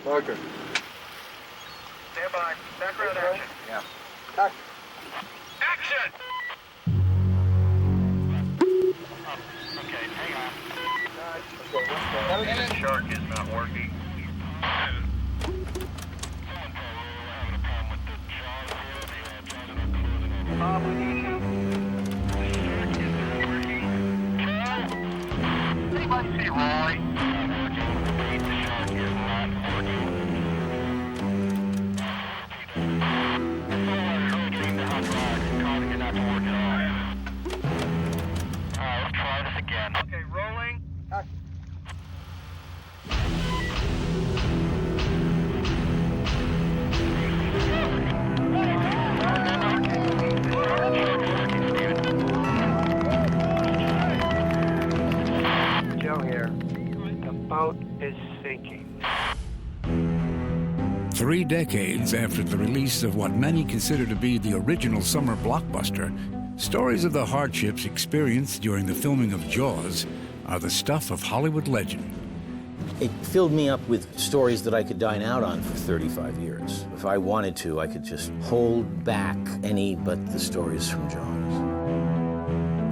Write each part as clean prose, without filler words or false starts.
Marker. Stand by. Background action. Yeah. Action! Okay, hang on. The shark is not working. Bob, we need you. The shark is not working. Anybody see Roy? The shark is not working. Let's try this again. Okay, rolling. Joe here. The boat is sinking. 3 decades after the release of what many consider to be the original summer blockbuster, stories of the hardships experienced during the filming of Jaws are the stuff of Hollywood legend. It filled me up with stories that I could dine out on for 35 years. If I wanted to, I could just hold back any but the stories from Jaws.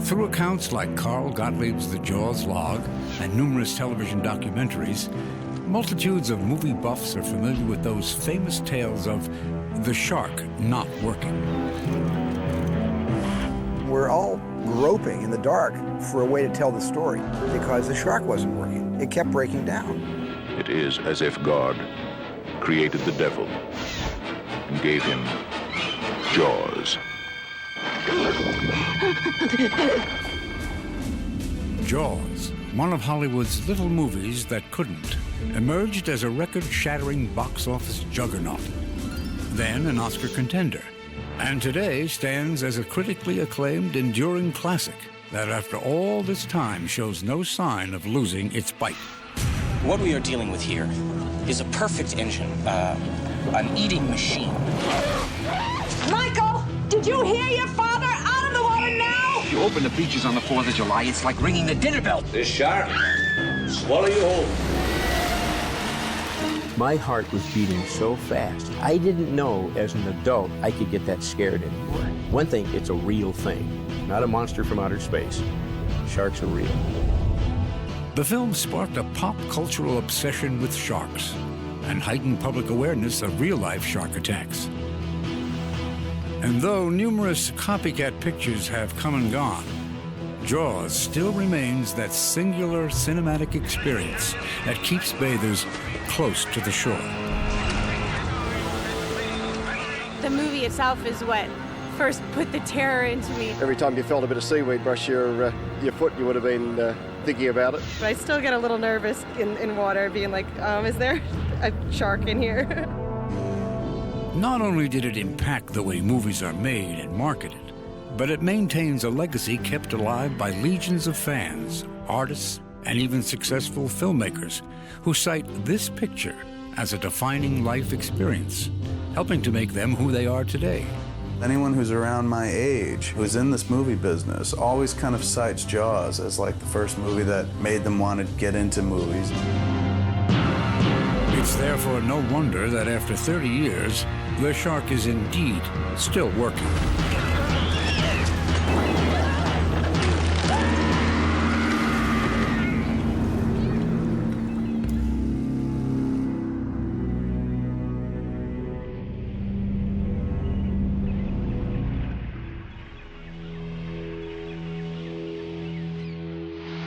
Through accounts like Carl Gottlieb's The Jaws Log and numerous television documentaries, multitudes of movie buffs are familiar with those famous tales of the shark not working. We're all groping in the dark for a way to tell the story because the shark wasn't working. It kept breaking down. It is as if God created the devil and gave him jaws. Jaws, one of Hollywood's little movies that couldn't, emerged as a record-shattering box office juggernaut, then an Oscar contender, and today stands as a critically acclaimed, enduring classic that after all this time shows no sign of losing its bite. What we are dealing with here is a perfect engine, an eating machine. Michael, did you hear your father? Out of the water now! You open the beaches on the 4th of July, it's like ringing the dinner bell. This shark, swallow you whole. My heart was beating so fast. I didn't know as an adult I could get that scared anymore. One thing, it's a real thing, not a monster from outer space. Sharks are real. The film sparked a pop cultural obsession with sharks and heightened public awareness of real-life shark attacks. And though numerous copycat pictures have come and gone, Jaws still remains that singular cinematic experience that keeps bathers close to the shore. The movie itself is what first put the terror into me. Every time you felt a bit of seaweed brush your foot, you would have been thinking about it. But I still get a little nervous in water, being like, is there a shark in here? Not only did it impact the way movies are made and marketed, but it maintains a legacy kept alive by legions of fans, artists, and even successful filmmakers who cite this picture as a defining life experience, helping to make them who they are today. Anyone who's around my age, who's in this movie business, always kind of cites Jaws as like the first movie that made them want to get into movies. It's therefore no wonder that after 30 years, the shark is indeed still working.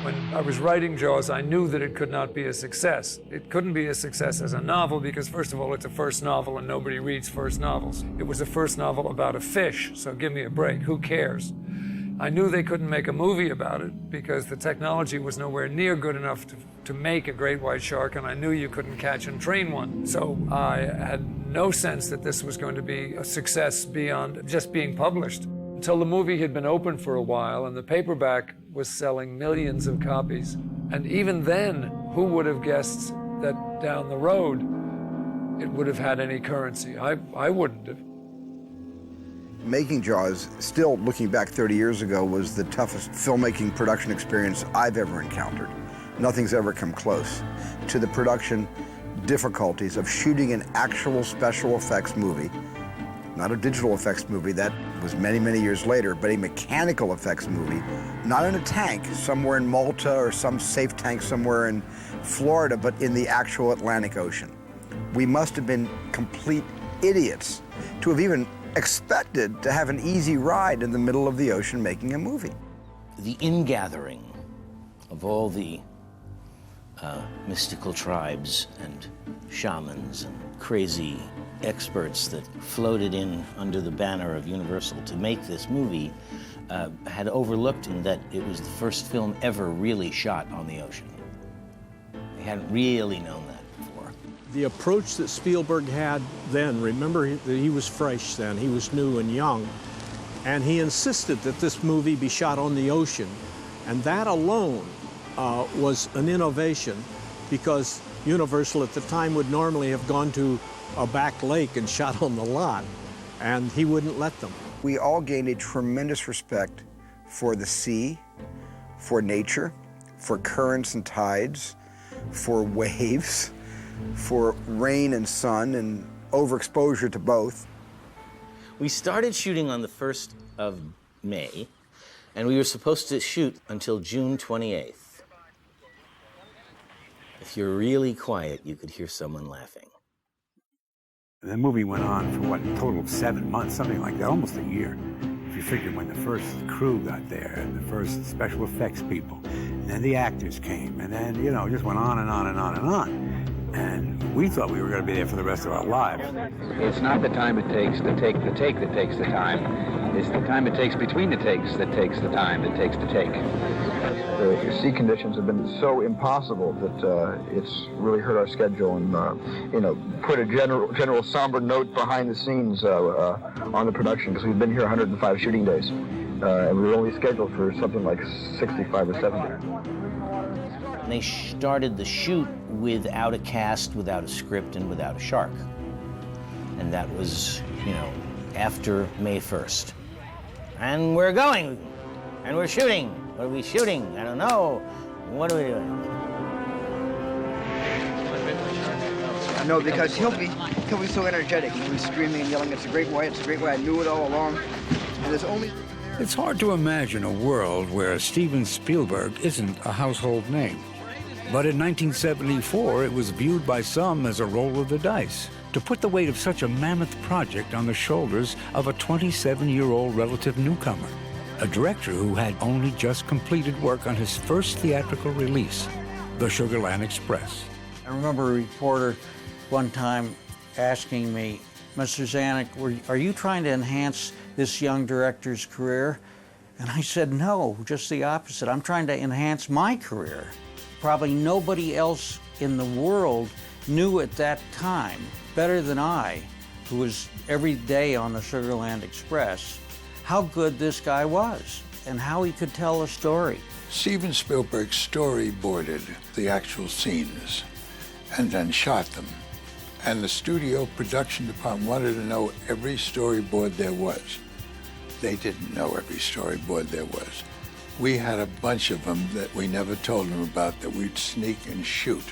When I was writing Jaws, I knew that it could not be a success. It couldn't be a success as a novel because, first of all, it's a first novel and nobody reads first novels. It was a first novel about a fish, so give me a break. Who cares? I knew they couldn't make a movie about it because the technology was nowhere near good enough to make a great white shark, and I knew you couldn't catch and train one. So I had no sense that this was going to be a success beyond just being published. Until the movie had been open for a while and the paperback was selling millions of copies. And even then, who would have guessed that down the road it would have had any currency? I wouldn't have. Making Jaws, still looking back 30 years ago, was the toughest filmmaking production experience I've ever encountered. Nothing's ever come close to the production difficulties of shooting an actual special effects movie, not a digital effects movie, that was many, many years later, but a mechanical effects movie, not in a tank somewhere in Malta or some safe tank somewhere in Florida, but in the actual Atlantic Ocean. We must have been complete idiots to have even expected to have an easy ride in the middle of the ocean making a movie. The ingathering of all the mystical tribes and shamans and crazy experts that floated in under the banner of Universal to make this movie had overlooked in that it was the first film ever really shot on the ocean. They hadn't really known that before. The approach that Spielberg had then, remember that he was fresh then, he was new and young, and he insisted that this movie be shot on the ocean, and that alone was an innovation, because Universal at the time would normally have gone to a back lake and shot on the lot, and he wouldn't let them. We all gained a tremendous respect for the sea, for nature, for currents and tides, for waves, for rain and sun, and overexposure to both. We started shooting on the 1st of May, and we were supposed to shoot until June 28th. If you're really quiet, you could hear someone laughing. The movie went on for, what, a total of 7 months, something like that, almost a year. If you figure when the first crew got there, and the first special effects people, and then the actors came, and then, you know, it just went on and on and on and on. And we thought we were going to be there for the rest of our lives. It's not the time it takes to take the take that takes the time. It's the time it takes between the takes that takes the time it takes to take. The sea conditions have been so impossible that it's really hurt our schedule, and put a general somber note behind the scenes on the production, because we've been here 105 shooting days, and we were only scheduled for something like 65 or 70. They started the shoot without a cast, without a script, and without a shark. And that was, after May 1st. And we're going, and we're shooting. What are we shooting? I don't know. What are we doing? No, because he'll be so energetic. He'll be screaming and yelling, it's a great way, it's a great way. I knew it all along. And there's only... It's hard to imagine a world where Steven Spielberg isn't a household name. But in 1974, it was viewed by some as a roll of the dice to put the weight of such a mammoth project on the shoulders of a 27-year-old relative newcomer, a director who had only just completed work on his first theatrical release, The Sugar Land Express. I remember a reporter one time asking me, Mr. Zanuck, are you trying to enhance this young director's career? And I said, no, just the opposite. I'm trying to enhance my career. Probably nobody else in the world knew at that time, better than I, who was every day on the Sugar Land Express, how good this guy was and how he could tell a story. Steven Spielberg storyboarded the actual scenes and then shot them. And the studio production department wanted to know every storyboard there was. They didn't know every storyboard there was. We had a bunch of them that we never told them about that we'd sneak and shoot.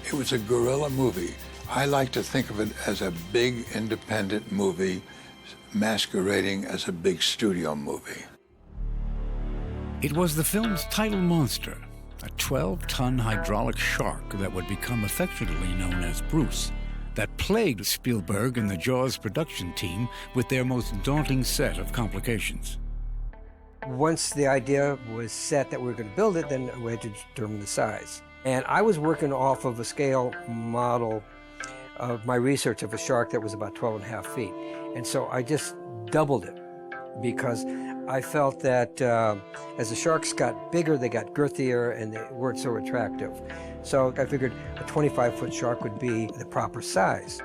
It was a guerrilla movie. I like to think of it as a big independent movie masquerading as a big studio movie. It was the film's title monster, a 12-ton hydraulic shark that would become affectionately known as Bruce, that plagued Spielberg and the Jaws production team with their most daunting set of complications. Once the idea was set that we were going to build it, then we had to determine the size. And I was working off of a scale model of my research of a shark that was about 12.5 feet. And so I just doubled it because I felt that as the sharks got bigger, they got girthier and they weren't so attractive. So I figured a 25-foot shark would be the proper size.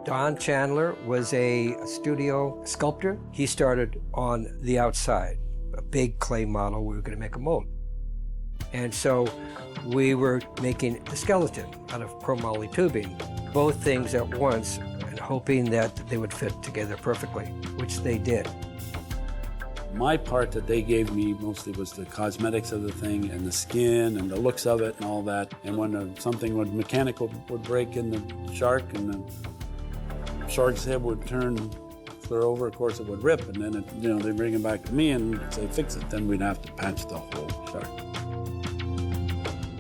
Don Chandler was a studio sculptor. He started on the outside, a big clay model. We were going to make a mold. And so we were making the skeleton out of chromoly tubing, both things at once, and hoping that they would fit together perfectly, which they did. My part that they gave me mostly was the cosmetics of the thing and the skin and the looks of it and all that. And when something mechanical would break in the shark and the shark's head would turn clear over, of course it would rip, and then they bring it back to me and say fix it. Then we'd have to patch the whole shark.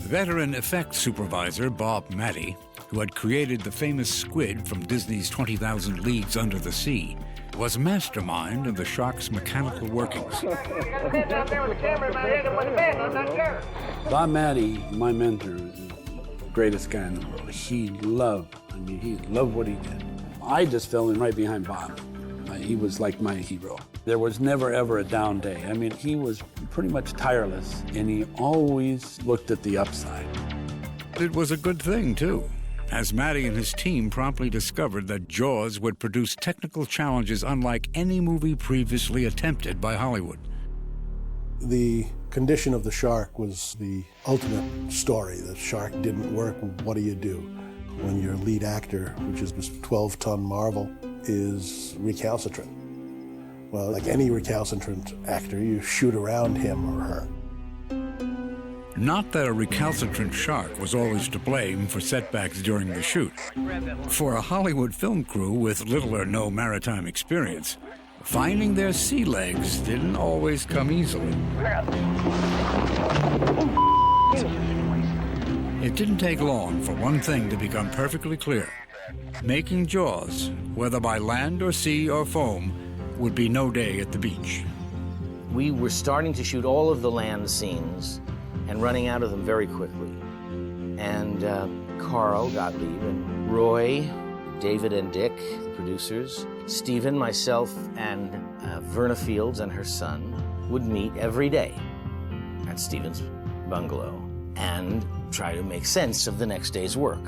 Veteran effects supervisor Bob Matty, who had created the famous squid from Disney's 20,000 Leagues Under the Sea, was mastermind of the shark's mechanical workings. Bob Matty, my mentor, is the greatest guy in the world. He loved what he did. I just fell in right behind Bob. He was like my hero. There was never, ever a down day. I mean, he was pretty much tireless, and he always looked at the upside. It was a good thing, too, as Matty and his team promptly discovered that Jaws would produce technical challenges unlike any movie previously attempted by Hollywood. The condition of the shark was the ultimate story. The shark didn't work. What do you do when your lead actor, which is this 12-ton marvel, is recalcitrant? Well, like any recalcitrant actor, you shoot around him or her. Not that a recalcitrant shark was always to blame for setbacks during the shoot. For a Hollywood film crew with little or no maritime experience, finding their sea legs didn't always come easily. It didn't take long for one thing to become perfectly clear. Making Jaws, whether by land or sea or foam, would be no day at the beach. We were starting to shoot all of the land scenes and running out of them very quickly. And Carl Gottlieb and Roy, David and Dick, the producers, Stephen, myself, and Verna Fields and her son would meet every day at Stephen's bungalow and try to make sense of the next day's work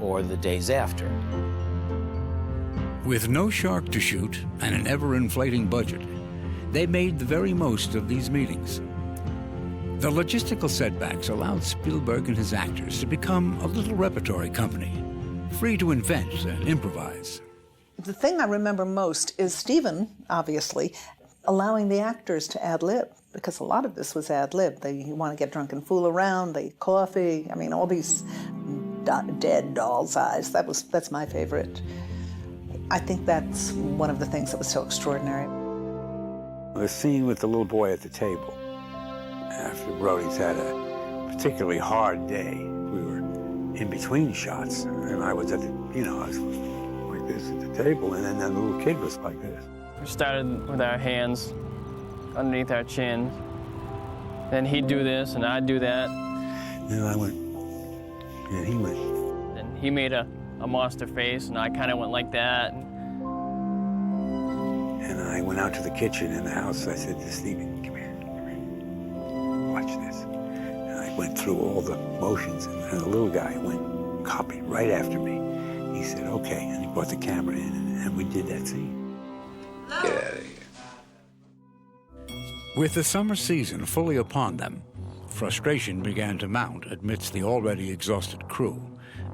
or the days after. With no shark to shoot and an ever-inflating budget, they made the very most of these meetings. The logistical setbacks allowed Spielberg and his actors to become a little repertory company, free to invent and improvise. The thing I remember most is Stephen, obviously, allowing the actors to ad-lib, because a lot of this was ad-lib. You want to get drunk and fool around, they eat coffee, I mean, all these dead doll's eyes. That's my favorite. I think that's one of the things that was so extraordinary. The scene with the little boy at the table, after Brody's had a particularly hard day, we were in between shots, and I was at the, I was like this at the table, and then the little kid was like this. We started with our hands underneath our chin. Then he'd do this, and I'd do that. Then I went, and he went. And he made a monster face, and I kind of went like that. And I went out to the kitchen in the house. I said to Stephen, come here, watch this. And I went through all the motions, and the little guy went, copied right after me. He said, okay, and he brought the camera in, and we did that scene. Get out of here. With the summer season fully upon them, frustration began to mount amidst the already exhausted crew,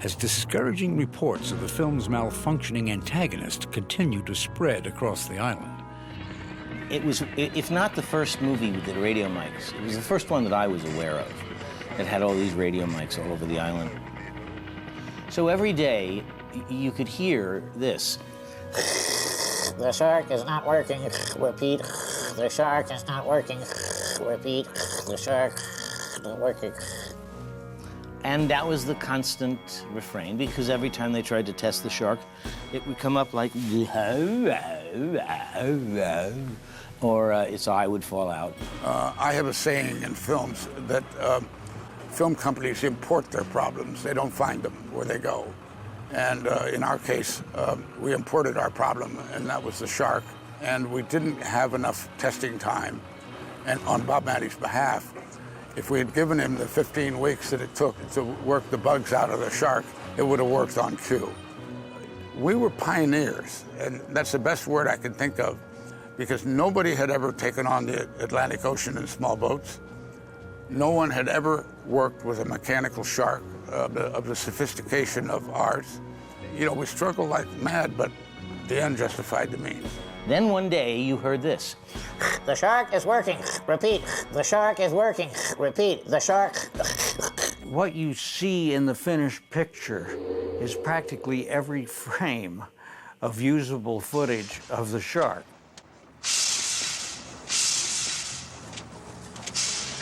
as discouraging reports of the film's malfunctioning antagonist continued to spread across the island. It was, if not the first movie with the radio mics, it was the first one that I was aware of that had all these radio mics all over the island. So every day, you could hear this. The shark is not working. Repeat. The shark is not working. Repeat. The shark is not working. And that was the constant refrain, because every time they tried to test the shark, it would come up like, or its eye would fall out. I have a saying in films that film companies import their problems. They don't find them where they go. And in our case, we imported our problem, and that was the shark. And we didn't have enough testing time. And on Bob Matty's behalf, if we had given him the 15 weeks that it took to work the bugs out of the shark, it would have worked on cue. We were pioneers, and that's the best word I can think of, because nobody had ever taken on the Atlantic Ocean in small boats. No one had ever worked with a mechanical shark of the sophistication of ours. We struggled like mad, but the end justified the means. Then one day you heard this. The shark is working. Repeat. The shark is working. Repeat. The shark. What you see in the finished picture is practically every frame of usable footage of the shark.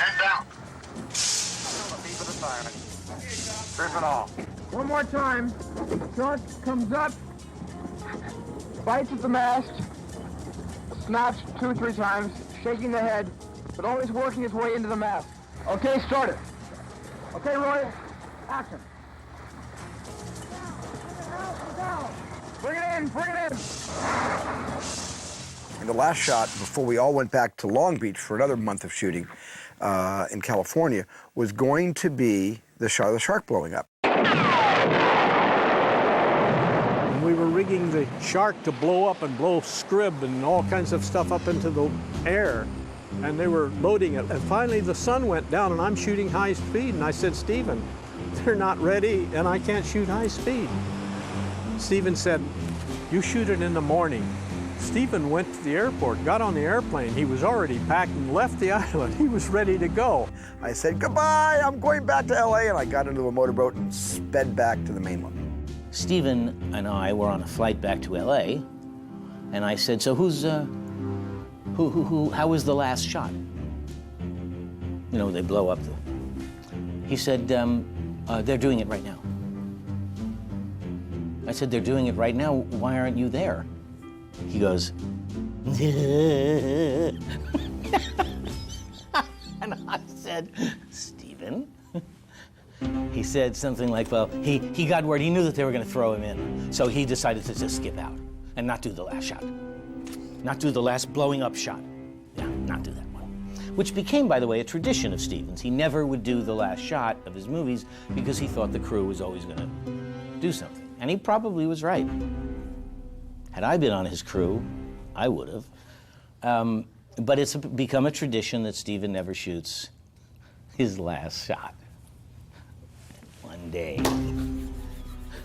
And down. Strip it off. One more time. Shark comes up, bites at the mast, snaps 2 or 3 times, shaking the head, but always working his way into the mast. Okay, start it. Okay, Roy, action. Bring it in, bring it in. And the last shot, before we all went back to Long Beach for another month of shooting in California, was going to be the shot of the shark blowing up. And we were rigging the shark to blow up and blow scrib and all kinds of stuff up into the air. And they were loading it. And finally the sun went down and I'm shooting high speed. And I said, Stephen, they're not ready and I can't shoot high speed. Stephen said, you shoot it in the morning. Stephen went to the airport, got on the airplane. He was already packed and left the island. He was ready to go. I said, goodbye, I'm going back to LA. And I got into a motorboat and sped back to the mainland. Stephen and I were on a flight back to LA, and I said, so how was the last shot? You know, they blow up the... He said, they're doing it right now. I said, they're doing it right now, why aren't you there? He goes, and I said, Stephen? He said something like, well, he got word, he knew that they were going to throw him in, so he decided to just skip out and not do the last shot. Not do the last blowing up shot. Yeah, not do that one. Which became, by the way, a tradition of Stephen's. He never would do the last shot of his movies because he thought the crew was always going to do something. And he probably was right. Had I been on his crew, I would have. But it's become a tradition that Stephen never shoots his last shot. One day,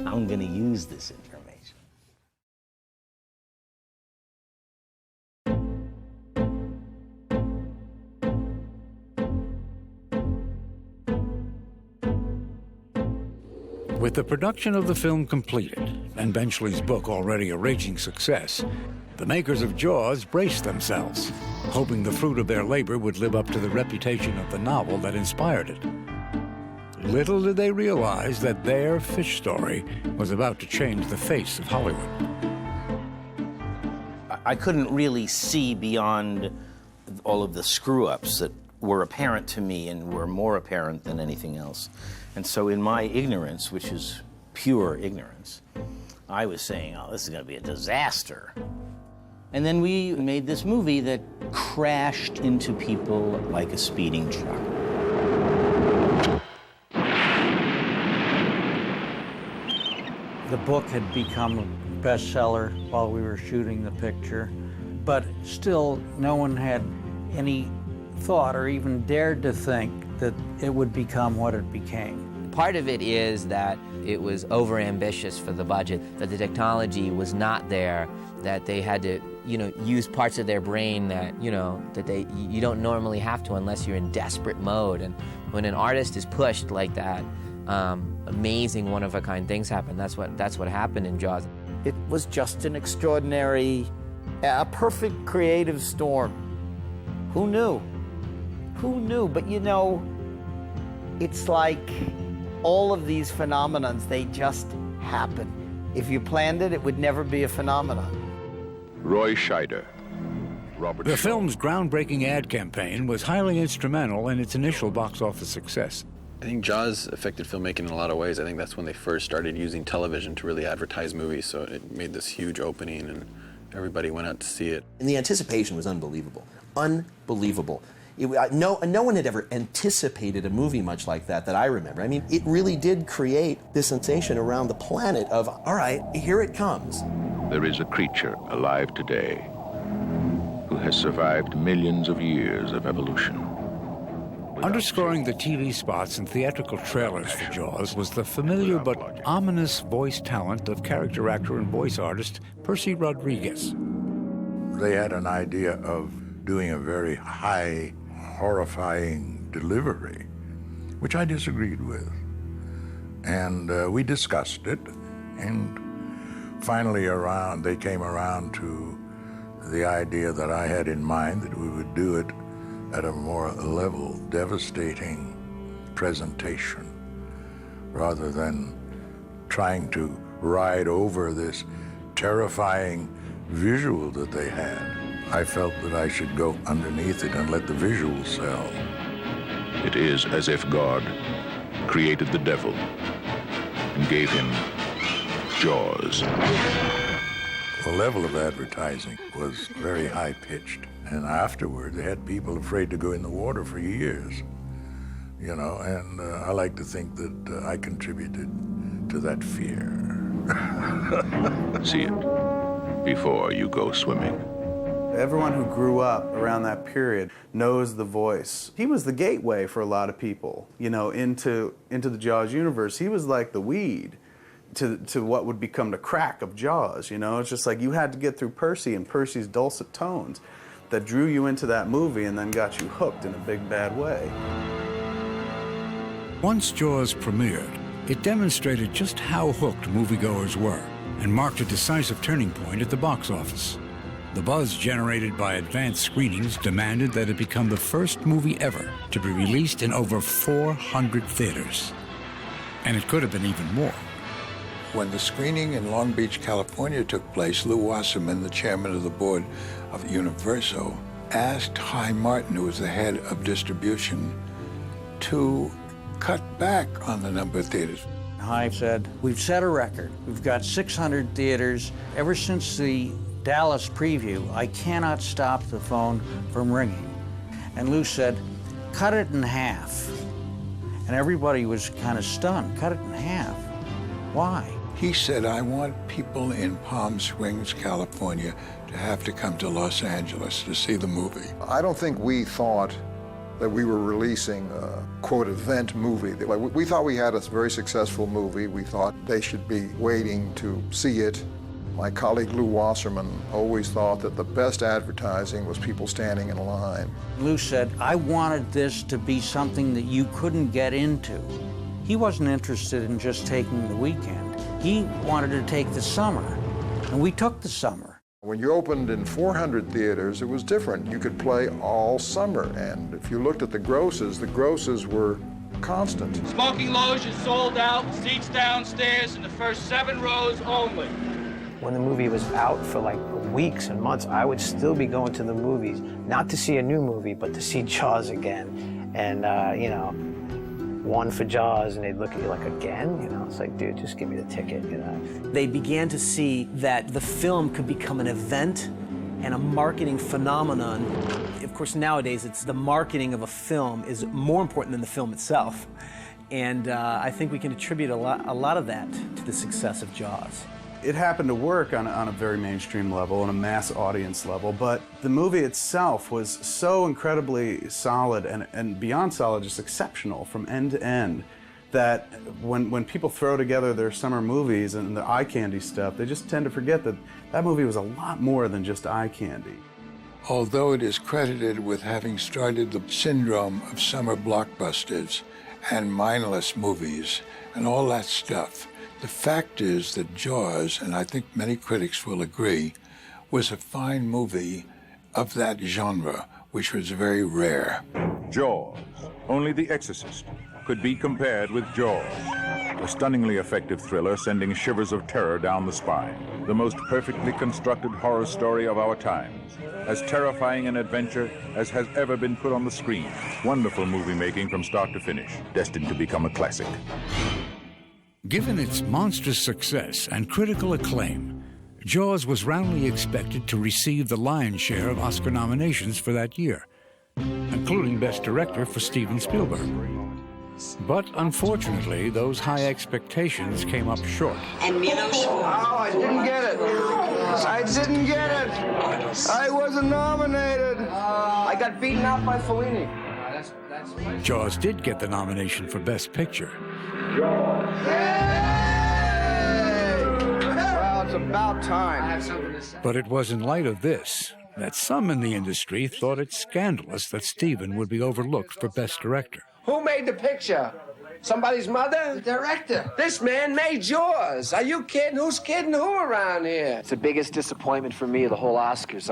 I'm going to use this information. With the production of the film completed, and Benchley's book already a raging success, the makers of Jaws braced themselves, hoping the fruit of their labor would live up to the reputation of the novel that inspired it. Little did they realize that their fish story was about to change the face of Hollywood. I couldn't really see beyond all of the screw-ups that were apparent to me and were more apparent than anything else. And so in my ignorance, which is pure ignorance, I was saying, oh, this is going to be a disaster. And then we made this movie that crashed into people like a speeding truck. The book had become a bestseller while we were shooting the picture, but still no one had any thought or even dared to think that it would become what it became. Part of it is that it was overambitious for the budget, that the technology was not there, that they had to, use parts of their brain that, that you don't normally have to unless you're in desperate mode. And when an artist is pushed like that, amazing, one-of-a-kind things happen. That's what happened in Jaws. It was just an extraordinary, a perfect creative storm. Who knew? Who knew? But it's like all of these phenomenons, they just happen. If you planned it, it would never be a phenomenon. Roy Scheider, Robert The Shaw. film's groundbreaking ad campaign was highly instrumental in its initial box office success. I think Jaws affected filmmaking in a lot of ways. I think that's when they first started using television to really advertise movies, so it made this huge opening and everybody went out to see it. And the anticipation was unbelievable. Unbelievable. No one had ever anticipated a movie much like that I remember. I mean, it really did create this sensation around the planet of, all right, here it comes. There is a creature alive today who has survived millions of years of evolution. Underscoring the TV spots and theatrical trailers for Jaws was the familiar but ominous voice talent of character actor and voice artist Percy Rodriguez. They had an idea of doing a very high, horrifying delivery, which I disagreed with. And we discussed it, and finally they came around to the idea that I had in mind, that we would do it at a more level, devastating presentation, rather than trying to ride over this terrifying visual that they had. I felt that I should go underneath it and let the visual sell. It is as if God created the devil and gave him jaws. The level of advertising was very high-pitched, and afterward they had people afraid to go in the water for years, you know, and I like to think that I contributed to that fear. See it before you go swimming. Everyone who grew up around that period knows the voice. He was the gateway for a lot of people, you know, into the Jaws universe. He was like the weed to what would become the crack of Jaws, you know? It's just like you had to get through Percy and Percy's dulcet tones that drew you into that movie and then got you hooked in a big, bad way. Once Jaws premiered, it demonstrated just how hooked moviegoers were and marked a decisive turning point at the box office. The buzz generated by advanced screenings demanded that it become the first movie ever to be released in over 400 theaters. And it could have been even more. When the screening in Long Beach, California took place, Lew Wasserman, the chairman of the board of Universal, asked Hy Martin, who was the head of distribution, to cut back on the number of theaters. Hy said, we've set a record. We've got 600 theaters. Ever since the Dallas preview, I cannot stop the phone from ringing. And Lew said, cut it in half. And everybody was kind of stunned. Cut it in half. Why? He said, I want people in Palm Springs, California, to have to come to Los Angeles to see the movie. I don't think we thought that we were releasing a, quote, event movie. We thought we had a very successful movie. We thought they should be waiting to see it. My colleague Lew Wasserman always thought that the best advertising was people standing in line. Lew said, I wanted this to be something that you couldn't get into. He wasn't interested in just taking the weekend. He wanted to take the summer, and we took the summer. When you opened in 400 theaters, it was different. You could play all summer, and if you looked at the grosses were constant. Smoking loge is sold out, seats downstairs in the first 7 rows only. When the movie was out for like weeks and months, I would still be going to the movies, not to see a new movie, but to see Jaws again. And, you know, one for Jaws, and they'd look at you like, again? You know, it's like, dude, just give me the ticket, you know. They began to see that the film could become an event and a marketing phenomenon. Of course, nowadays, it's the marketing of a film is more important than the film itself. And I think we can attribute a lot of that to the success of Jaws. It happened to work on a very mainstream level, on a mass audience level, but the movie itself was so incredibly solid and beyond solid, just exceptional from end to end, that when people throw together their summer movies and the eye candy stuff, they just tend to forget that that movie was a lot more than just eye candy. Although it is credited with having started the syndrome of summer blockbusters and mindless movies and all that stuff, the fact is that Jaws, and I think many critics will agree, was a fine movie of that genre, which was very rare. Jaws, only The Exorcist, could be compared with Jaws. A stunningly effective thriller sending shivers of terror down the spine. The most perfectly constructed horror story of our times. As terrifying an adventure as has ever been put on the screen. Wonderful movie making from start to finish, destined to become a classic. Given its monstrous success and critical acclaim, Jaws was roundly expected to receive the lion's share of Oscar nominations for that year, including Best Director for Steven Spielberg. But unfortunately, those high expectations came up short. And Milos. Oh, I didn't get it. I didn't get it. I wasn't nominated. I got beaten out by Fellini. Jaws did get the nomination for Best Picture. Well, it's about time. But it was in light of this that some in the industry thought it scandalous that Steven would be overlooked for Best Director. Who made the picture? Somebody's mother? The director. This man made Jaws. Are you kidding? Who's kidding who around here? It's the biggest disappointment for me of the whole Oscars.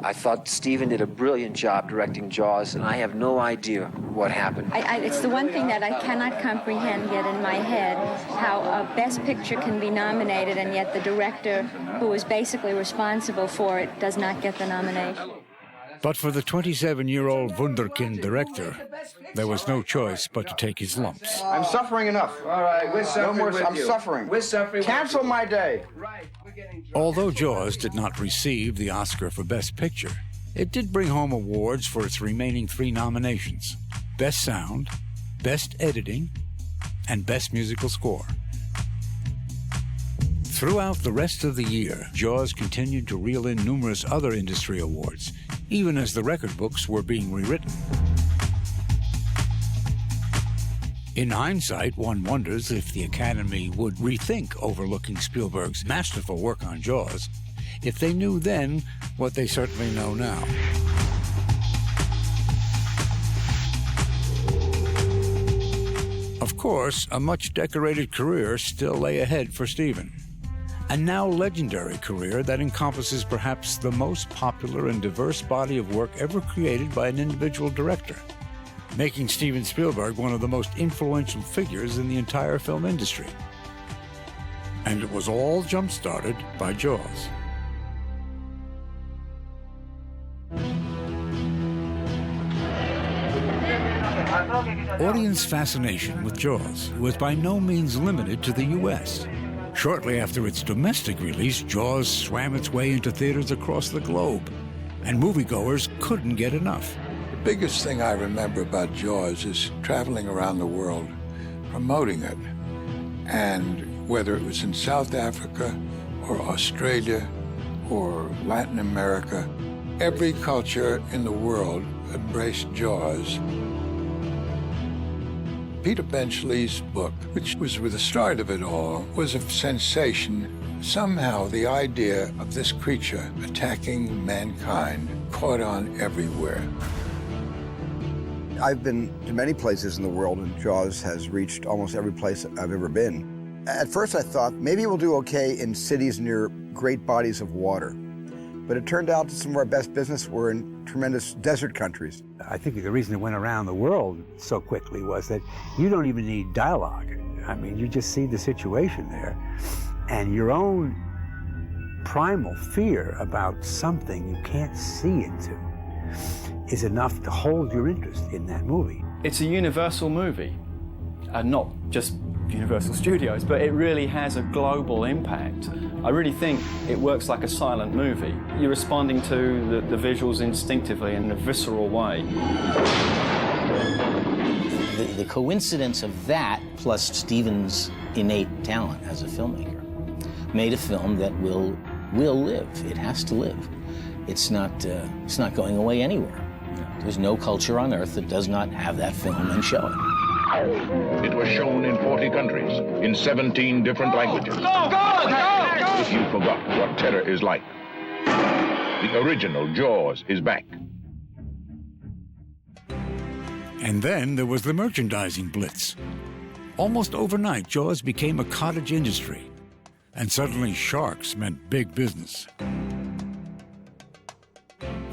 I thought Steven did a brilliant job directing Jaws, and I have no idea what happened. It's the one thing that I cannot comprehend yet in my head, how a Best Picture can be nominated, and yet the director, who is basically responsible for it, does not get the nomination. But for the 27-year-old wunderkind director, there was no choice but to take his lumps. I'm suffering enough. All right, we're suffering no more, with I'm you. suffering. We're suffering. Cancel my day. Although Jaws did not receive the Oscar for Best Picture, it did bring home awards for its remaining 3 nominations: Best Sound, Best Editing, and Best Musical Score. Throughout the rest of the year, Jaws continued to reel in numerous other industry awards, even as the record books were being rewritten. In hindsight, one wonders if the Academy would rethink overlooking Spielberg's masterful work on Jaws if they knew then what they certainly know now. Of course, a much decorated career still lay ahead for Steven. A now legendary career that encompasses perhaps the most popular and diverse body of work ever created by an individual director, making Steven Spielberg one of the most influential figures in the entire film industry. And it was all jump-started by Jaws. Audience fascination with Jaws was by no means limited to the U.S. Shortly after its domestic release, Jaws swam its way into theaters across the globe, and moviegoers couldn't get enough. The biggest thing I remember about Jaws is traveling around the world, promoting it. And whether it was in South Africa or Australia or Latin America, every culture in the world embraced Jaws. Peter Benchley's book, which was the start of it all, was a sensation. Somehow the idea of this creature attacking mankind caught on everywhere. I've been to many places in the world, and Jaws has reached almost every place I've ever been. At first I thought maybe we'll do okay in cities near great bodies of water. But it turned out that some of our best business were in tremendous desert countries. I think the reason it went around the world so quickly was that you don't even need dialogue. I mean, you just see the situation there, and your own primal fear about something you can't see into is enough to hold your interest in that movie. It's a Universal movie, not just Universal Studios, but it really has a global impact. I really think it works like a silent movie. You're responding to the visuals instinctively in a visceral way. The coincidence of that, plus Steven's innate talent as a filmmaker, made a film that will live. It has to live. It's not going away anywhere. There's no culture on earth that does not have that film and show it. It was shown in 40 countries, in 17 different languages. If you forgot what terror is like, the original Jaws is back. And then there was the merchandising blitz. Almost overnight, Jaws became a cottage industry, and suddenly sharks meant big business.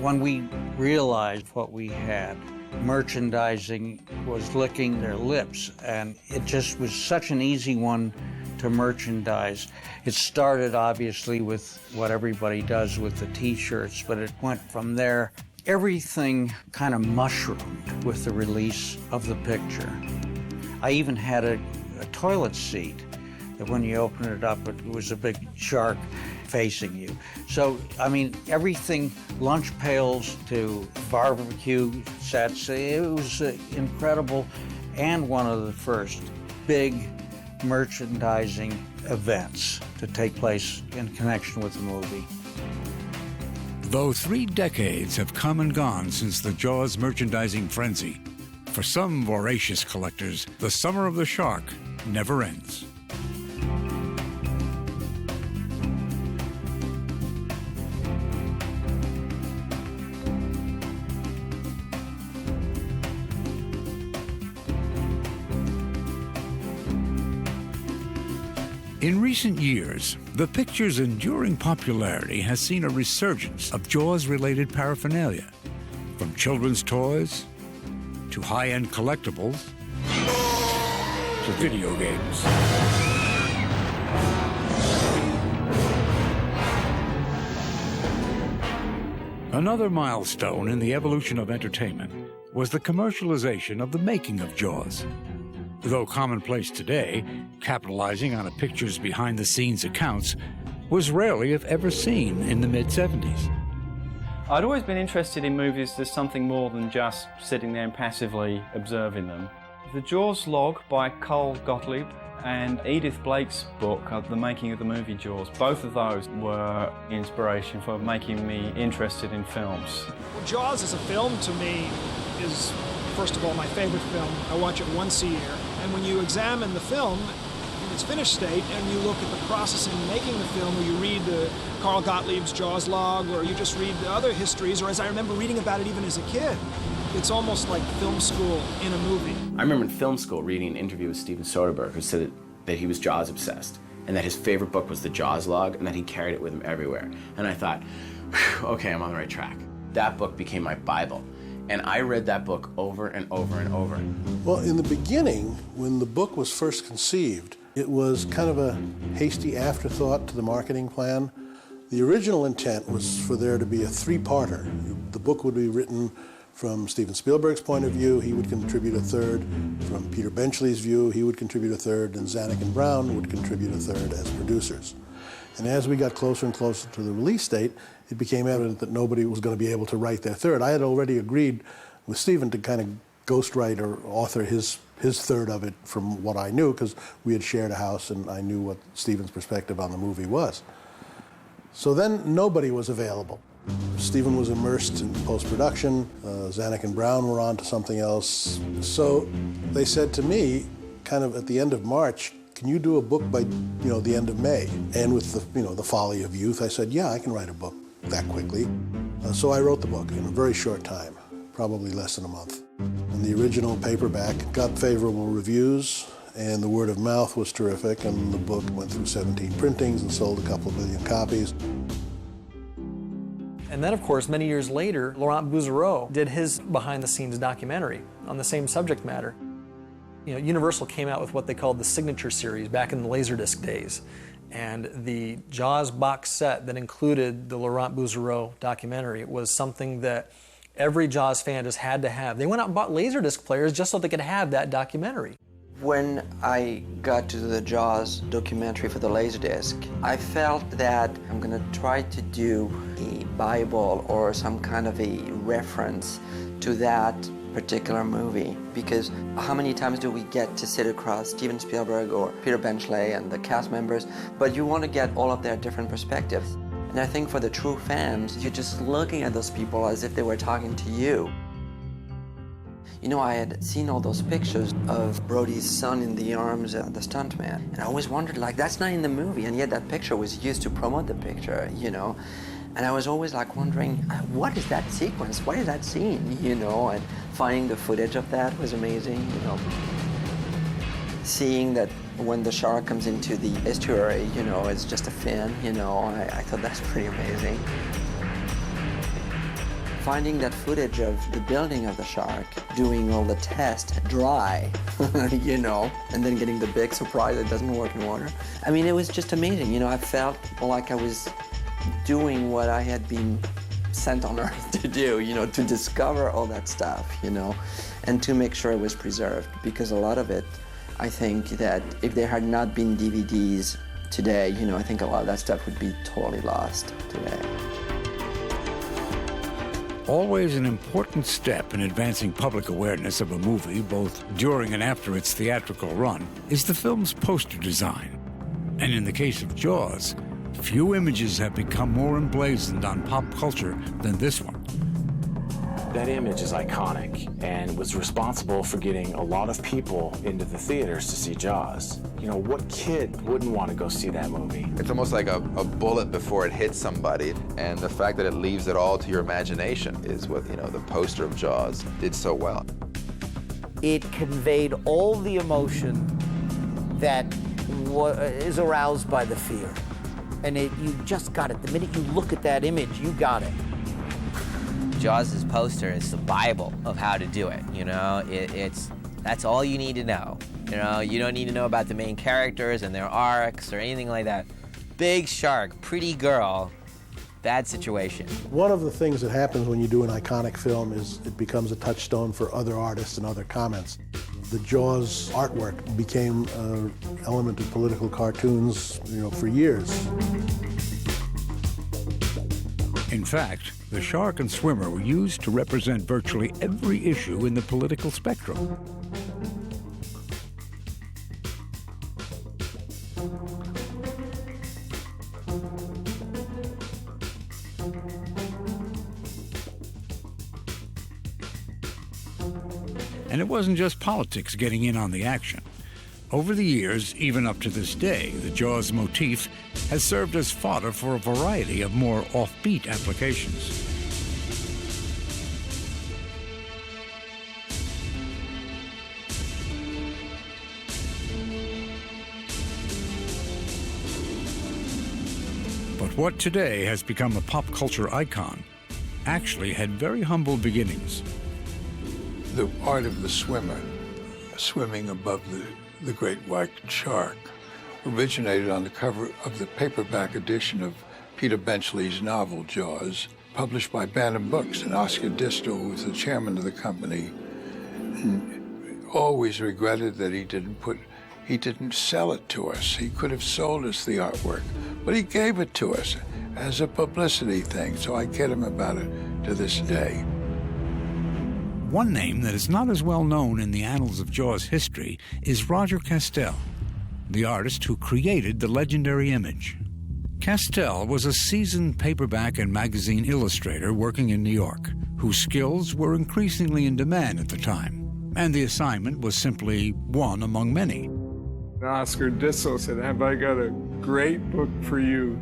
When we realized what we had, merchandising was licking their lips, and it just was such an easy one to merchandise. It started obviously with what everybody does with the t-shirts, but it went from there. Everything kind of mushroomed with the release of the picture. I even had a toilet seat that when you open it up, it was a big shark facing you. So, I mean, everything, lunch pails to barbecue sets, it was incredible, and one of the first big merchandising events to take place in connection with the movie. Though 3 decades have come and gone since the Jaws merchandising frenzy, for some voracious collectors, the summer of the shark never ends. In recent years, the picture's enduring popularity has seen a resurgence of Jaws-related paraphernalia, from children's toys to high-end collectibles to video games. Another milestone in the evolution of entertainment was the commercialization of the making of Jaws. Though commonplace today, capitalizing on a picture's behind-the-scenes accounts was rarely, if ever, seen in the mid-'70s. I'd always been interested in movies as something more than just sitting there and passively observing them. The Jaws log by Cole Gottlieb and Edith Blake's book, The Making of the Movie Jaws, both of those were inspiration for making me interested in films. Jaws as a film, to me, is, first of all, my favorite film. I watch it once a year. And when you examine the film in its finished state and you look at the process in making the film, or you read the Carl Gottlieb's Jaws log, or you just read the other histories, or as I remember reading about it even as a kid, it's almost like film school in a movie. I remember in film school reading an interview with Steven Soderbergh, who said that he was Jaws obsessed, and that his favorite book was the Jaws log, and that he carried it with him everywhere. And I thought, okay, I'm on the right track. That book became my Bible, and I read that book over and over and over. Well, in the beginning, when the book was first conceived, it was kind of a hasty afterthought to the marketing plan. The original intent was for there to be a three-parter. The book would be written from Steven Spielberg's point of view, he would contribute a third. From Peter Benchley's view, he would contribute a third, and Zanuck and Brown would contribute a third as producers. And as we got closer and closer to the release date, it became evident that nobody was going to be able to write their third. I had already agreed with Steven to kind of ghostwrite or author his third of it from what I knew, because we had shared a house and I knew what Steven's perspective on the movie was. So then nobody was available. Steven was immersed in post-production. Zanuck and Brown were on to something else. So they said to me, kind of at the end of March, can you do a book by, the end of May? And with the folly of youth, I said, yeah, I can write a book that quickly. So I wrote the book in a very short time, probably less than a month. And the original paperback got favorable reviews, and the word of mouth was terrific, and the book went through 17 printings and sold a couple of million copies. And then, of course, many years later, Laurent Bouzereau did his behind-the-scenes documentary on the same subject matter. Universal came out with what they called the Signature Series back in the Laserdisc days. And the Jaws box set that included the Laurent Bouzereau documentary was something that every Jaws fan just had to have. They went out and bought Laserdisc players just so they could have that documentary. When I got to the Jaws documentary for the Laserdisc, I felt that I'm going to try to do a Bible or some kind of a reference to that particular movie, because how many times do we get to sit across Steven Spielberg or Peter Benchley and the cast members, but you want to get all of their different perspectives. And I think for the true fans, you're just looking at those people as if they were talking to you. I had seen all those pictures of Brody's son in the arms of the stuntman, and I always wondered, that's not in the movie, and yet that picture was used to promote the picture, And I was always wondering, what is that sequence? What is that scene? And finding the footage of that was amazing, Seeing that when the shark comes into the estuary, it's just a fin, I thought that's pretty amazing. Finding that footage of the building of the shark, doing all the tests dry, and then getting the big surprise it doesn't work in water. I mean, it was just amazing. I felt like I was doing what I had been sent on Earth to do, to discover all that stuff, and to make sure it was preserved. Because a lot of it, I think that if there had not been DVDs today, I think a lot of that stuff would be totally lost today. Always an important step in advancing public awareness of a movie, both during and after its theatrical run, is the film's poster design. And in the case of Jaws, few images have become more emblazoned on pop culture than this one. That image is iconic and was responsible for getting a lot of people into the theaters to see Jaws. What kid wouldn't want to go see that movie? It's almost like a bullet before it hits somebody, and the fact that it leaves it all to your imagination is what, the poster of Jaws did so well. It conveyed all the emotion that is aroused by the fear. And you just got it. The minute you look at that image, you got it. Jaws' poster is the Bible of how to do it, that's all you need to know. You don't need to know about the main characters and their arcs or anything like that. Big shark, pretty girl, bad situation. One of the things that happens when you do an iconic film is it becomes a touchstone for other artists and other comments. The Jaws artwork became an element of political cartoons, for years. In fact, the shark and swimmer were used to represent virtually every issue in the political spectrum. And it wasn't just politics getting in on the action. Over the years, even up to this day, the Jaws motif has served as fodder for a variety of more offbeat applications. But what today has become a pop culture icon actually had very humble beginnings. The art of the swimmer, swimming above the great white shark, originated on the cover of the paperback edition of Peter Benchley's novel, Jaws, published by Bantam Books. And Oscar Distel, who was the chairman of the company, always regretted that he didn't sell it to us. He could have sold us the artwork, but he gave it to us as a publicity thing, so I kid him about it to this day. One name that is not as well known in the annals of Jaws history is Roger Castell, the artist who created the legendary image. Castell was a seasoned paperback and magazine illustrator working in New York, whose skills were increasingly in demand at the time, and the assignment was simply one among many. Oscar Distel said, "Have I got a great book for you?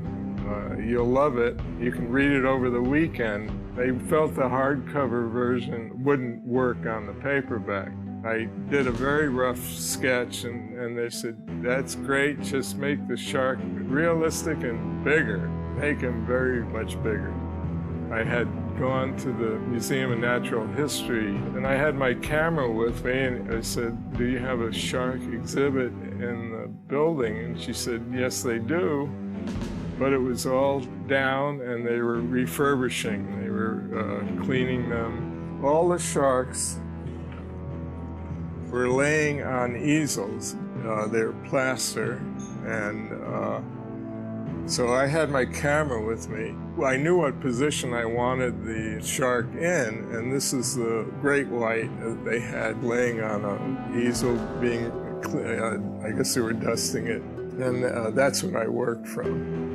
You'll love it. You can read it over the weekend." They felt the hardcover version wouldn't work on the paperback. I did a very rough sketch, and they said, "That's great, just make the shark realistic and bigger. Make him very much bigger." I had gone to the Museum of Natural History, and I had my camera with me, and I said, "Do you have a shark exhibit in the building?" And she said, "Yes, they do." But it was all down, and they were refurbishing. They were cleaning them. All the sharks were laying on easels. They were plaster, and so I had my camera with me. I knew what position I wanted the shark in, and this is the great white that they had laying on an easel being, I guess they were dusting it, and that's what I worked from.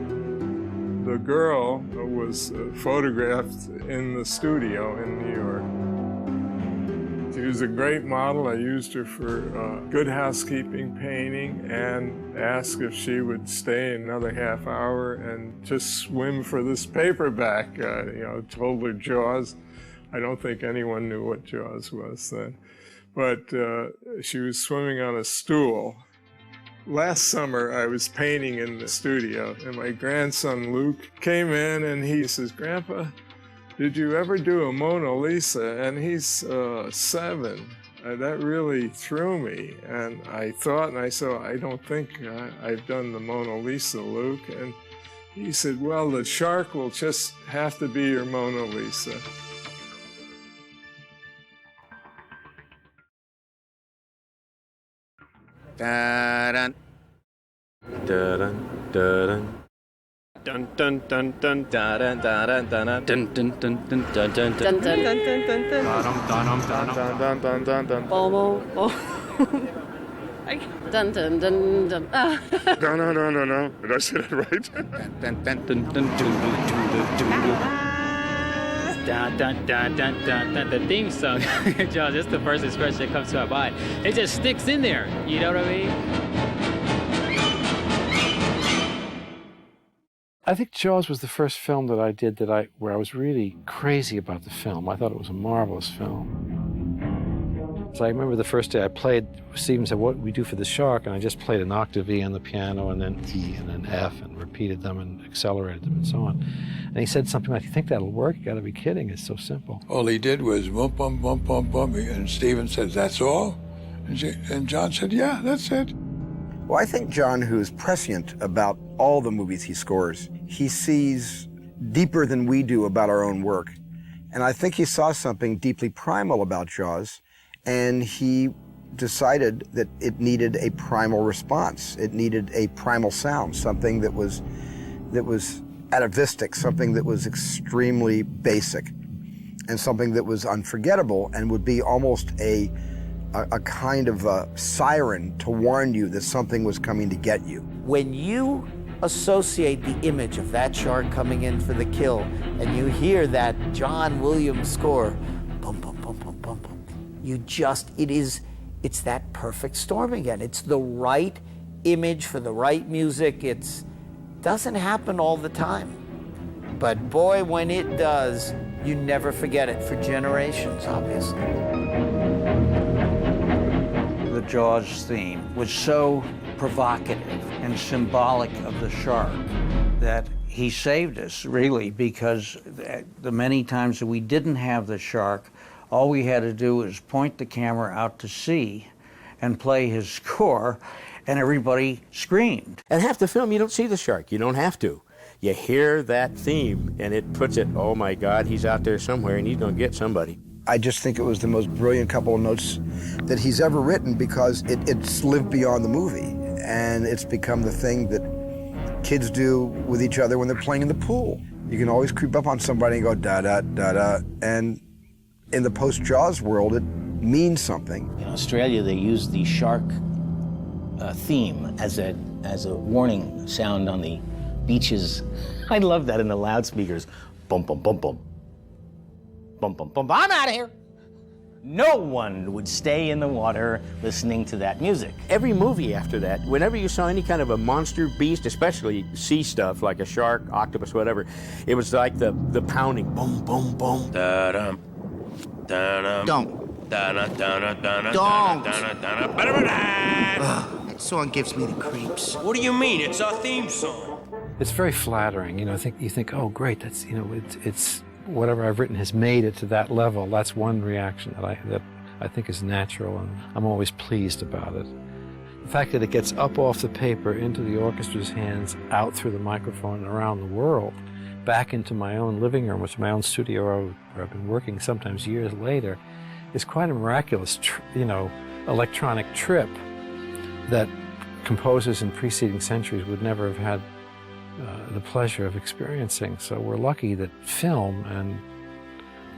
The girl was photographed in the studio in New York. She was a great model. I used her for Good Housekeeping painting and asked if she would stay another half hour and just swim for this paperback. Told her Jaws. I don't think anyone knew what Jaws was then. But she was swimming on a stool. Last summer, I was painting in the studio, and my grandson Luke came in, and he says, "Grandpa, did you ever do a Mona Lisa?" And he's 7. That really threw me. And I thought, and I said, "I don't think I've done the Mona Lisa, Luke." And he said, "Well, the shark will just have to be your Mona Lisa." Da-dun. Da-dun, da-dun. Dun dun dun dun da dun da dun da dun dun dun dun dun dun dun dun dun dun dun dun. Dun dun dun dun. No. Did I say that right? Dun dun dun dun dun. Dun, dun, dun, dun, dun, dun, the theme song, Jaws, that's the first expression that comes to my mind. It just sticks in there, you know what I mean? I think Jaws was the first film that I did where I was really crazy about the film. I thought it was a marvelous film. So I remember the first day I played, Stephen said, what do we do for the shark? And I just played an octave E on the piano and then E and then F and repeated them and accelerated them and so on. And he said something like, you think that'll work? You gotta be kidding, it's so simple. All he did was bump, bump, bump, bump, bump. And Stephen said, that's all? And John said, yeah, that's it. Well, I think John, who is prescient about all the movies he scores, he sees deeper than we do about our own work. And I think he saw something deeply primal about Jaws, and he decided that it needed a primal response. It needed a primal sound, something that was atavistic, something that was extremely basic, and something that was unforgettable and would be almost a kind of a siren to warn you that something was coming to get you. When you associate the image of that shark coming in for the kill, and you hear that John Williams score, boom, boom, boom, boom, boom, boom, it's that perfect storm again. It's the right image for the right music. It doesn't happen all the time. But boy, when it does, you never forget it for generations, obviously. The Jaws theme was so provocative and symbolic of the shark that he saved us, really, because the many times that we didn't have the shark, all we had to do was point the camera out to sea and play his score, and everybody screamed. And half the film, you don't see the shark. You don't have to. You hear that theme, and it puts it, oh my God, he's out there somewhere, and he's going to get somebody. I just think it was the most brilliant couple of notes that he's ever written, because it's lived beyond the movie, and it's become the thing that kids do with each other when they're playing in the pool. You can always creep up on somebody and go da-da, and in the post-Jaws world, it means something. In Australia, they use the shark theme as a warning sound on the beaches. I love that in the loudspeakers. Bum, bum, bum, bum. Bum, bum, bum, I'm out of here. No one would stay in the water listening to that music. Every movie after that, whenever you saw any kind of a monster beast, especially sea stuff like a shark, octopus, whatever, it was like the pounding, boom, boom, boom. Da-dum, da-dum. Don't. Da-da-da-da-da-da. Don't. Da-da-da-da-da. That song gives me the creeps. What do you mean? It's our theme song. It's very flattering, you think, oh great, that's, it's whatever I've written has made it to that level. That's one reaction that I think is natural, and I'm always pleased about it. The fact that it gets up off the paper, into the orchestra's hands, out through the microphone and around the world, back into my own living room, which is my own studio where I've been working sometimes years later, is quite a miraculous, electronic trip that composers in preceding centuries would never have had the pleasure of experiencing. So we're lucky that film and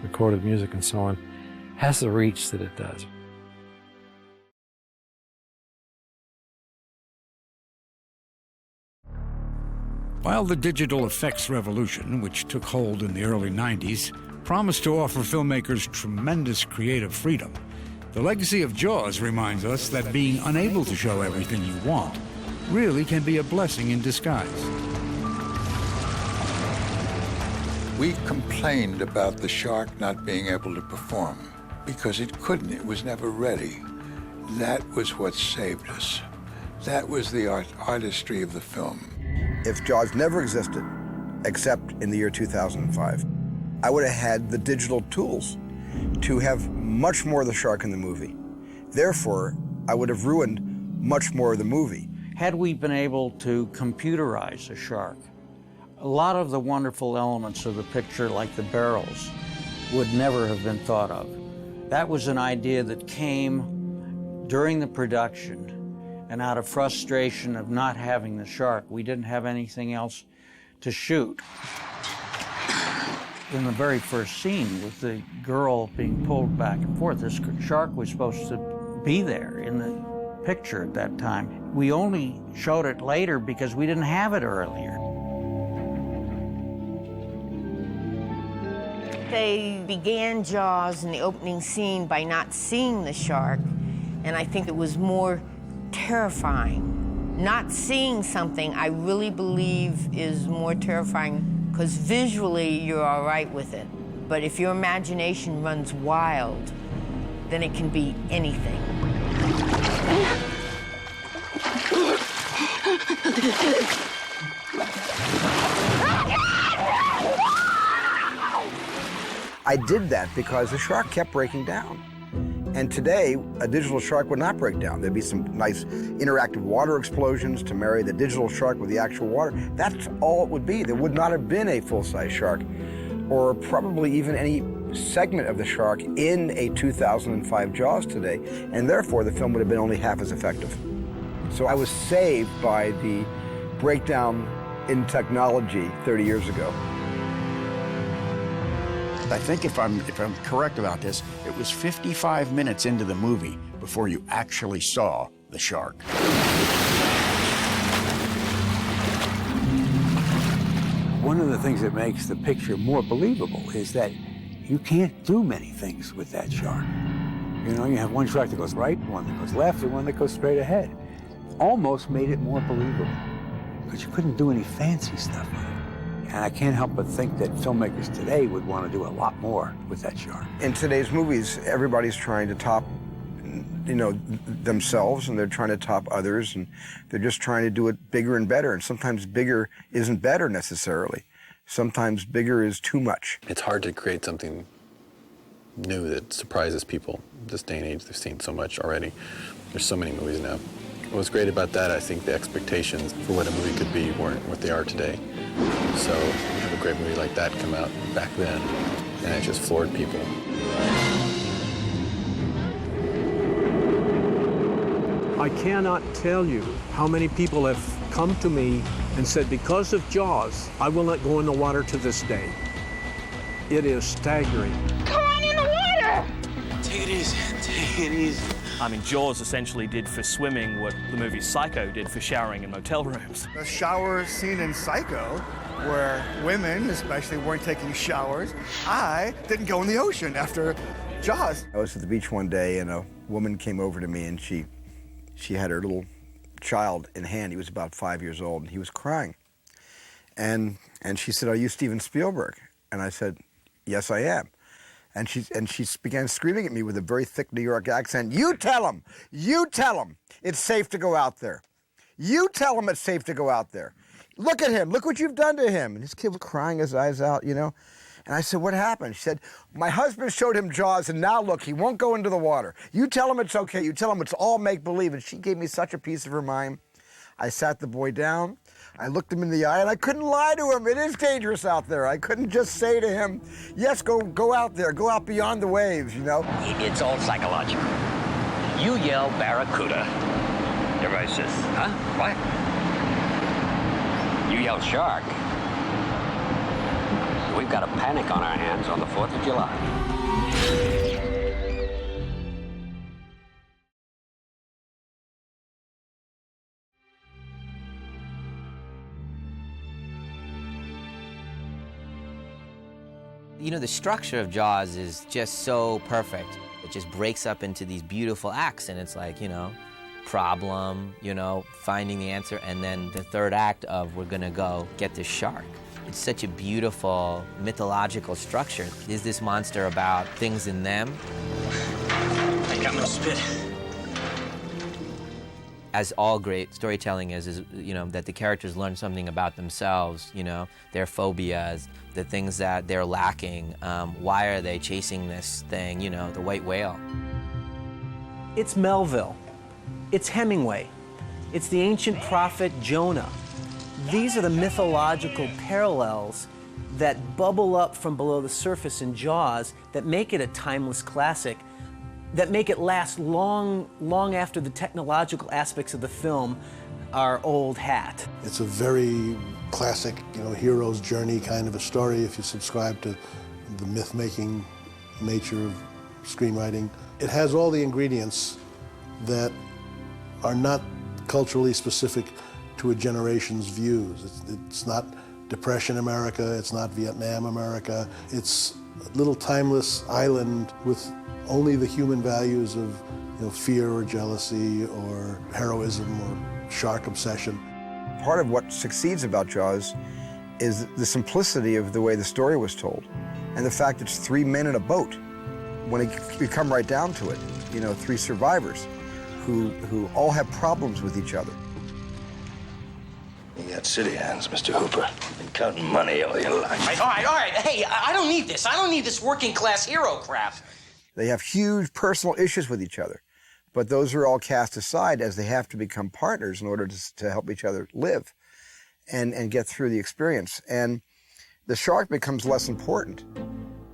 recorded music and so on has the reach that it does. While the digital effects revolution, which took hold in the early 90s, promised to offer filmmakers tremendous creative freedom, the legacy of Jaws reminds us that being unable to show everything you want really can be a blessing in disguise. We complained about the shark not being able to perform because it couldn't. It was never ready. That was what saved us. That was the artistry of the film. If Jaws never existed, except in the year 2005, I would have had the digital tools to have much more of the shark in the movie. Therefore, I would have ruined much more of the movie. Had we been able to computerize a shark, a lot of the wonderful elements of the picture, like the barrels, would never have been thought of. That was an idea that came during the production, and out of frustration of not having the shark, we didn't have anything else to shoot. In the very first scene, with the girl being pulled back and forth, this shark was supposed to be there in the picture at that time. We only showed it later because we didn't have it earlier. They began Jaws in the opening scene by not seeing the shark, and I think it was more terrifying. Not seeing something, I really believe, is more terrifying because visually you're all right with it. But if your imagination runs wild, then it can be anything. I did that because the shark kept breaking down. And today, a digital shark would not break down. There'd be some nice interactive water explosions to marry the digital shark with the actual water. That's all it would be. There would not have been a full-size shark, or probably even any segment of the shark in a 2005 Jaws today, and therefore the film would have been only half as effective. So I was saved by the breakdown in technology 30 years ago. I think if I'm correct about this, it was 55 minutes into the movie before you actually saw the shark. One of the things that makes the picture more believable is that you can't do many things with that shark. You know, you have one shark that goes right, one that goes left, and one that goes straight ahead. Almost made it more believable, but you couldn't do any fancy stuff with it. And I can't help but think that filmmakers today would want to do a lot more with that shark. In today's movies, everybody's trying to top, you know, themselves, and they're trying to top others, and they're just trying to do it bigger and better. And sometimes bigger isn't better necessarily. Sometimes bigger is too much. It's hard to create something new that surprises people. This day and age, they've seen so much already. There's so many movies now. What's great about that, I think the expectations for what a movie could be weren't what they are today. So you have a great movie like that come out back then, and it just floored people. I cannot tell you how many people have come to me and said, because of Jaws, I will not go in the water to this day. It is staggering. Come on in the water! Take it easy, take it easy. I mean, Jaws essentially did for swimming what the movie Psycho did for showering in motel rooms. The shower scene in Psycho, where women especially weren't taking showers, I didn't go in the ocean after Jaws. I was at the beach one day, and a woman came over to me, and she had her little child in hand. He was about 5 years old, and he was crying. And she said, "Are you Steven Spielberg?" And I said, "Yes, I am." And she began screaming at me with a very thick New York accent. You tell him it's safe to go out there. You tell him it's safe to go out there. Look at him, look what you've done to him." And this kid was crying his eyes out, you know. And I said, "What happened?" She said, "My husband showed him Jaws, and now look, he won't go into the water. You tell him it's okay, you tell him it's all make-believe." And she gave me such a piece of her mind. I sat the boy down, I looked him in the eye, and I couldn't lie to him. It is dangerous out there. I couldn't just say to him, yes, go out there, go out beyond the waves, you know? It's all psychological. You yell barracuda, everybody says, huh? What? You yell shark. We've got a panic on our hands on the 4th of July. You know, the structure of Jaws is just so perfect. It just breaks up into these beautiful acts, and it's like, you know, problem, you know, finding the answer, and then the third act of we're gonna go get this shark. It's such a beautiful mythological structure. Is this monster about things in them? I got no spit. As all great storytelling is, you know, that the characters learn something about themselves, you know, their phobias, the things that they're lacking. Why are they chasing this thing, you know, the white whale? It's Melville. It's Hemingway. It's the ancient prophet Jonah. These are the mythological parallels that bubble up from below the surface in Jaws that make it a timeless classic, that make it last long, long after the technological aspects of the film are old hat. It's a very classic, you know, hero's journey kind of a story if you subscribe to the myth-making nature of screenwriting. It has all the ingredients that are not culturally specific to a generation's views. It's not Depression America, it's not Vietnam America. It's a little timeless island with only the human values of, you know, fear or jealousy or heroism or shark obsession. Part of what succeeds about Jaws is the simplicity of the way the story was told, and the fact it's 3 men in a boat. when you come right down to it, you know, 3 survivors who all have problems with each other. You got city hands, Mr. Hooper. Been counting money all your life. All right. Hey, I don't need this. I don't need this working class hero crap. They have huge personal issues with each other, but those are all cast aside as they have to become partners in order to help each other live and get through the experience. And the shark becomes less important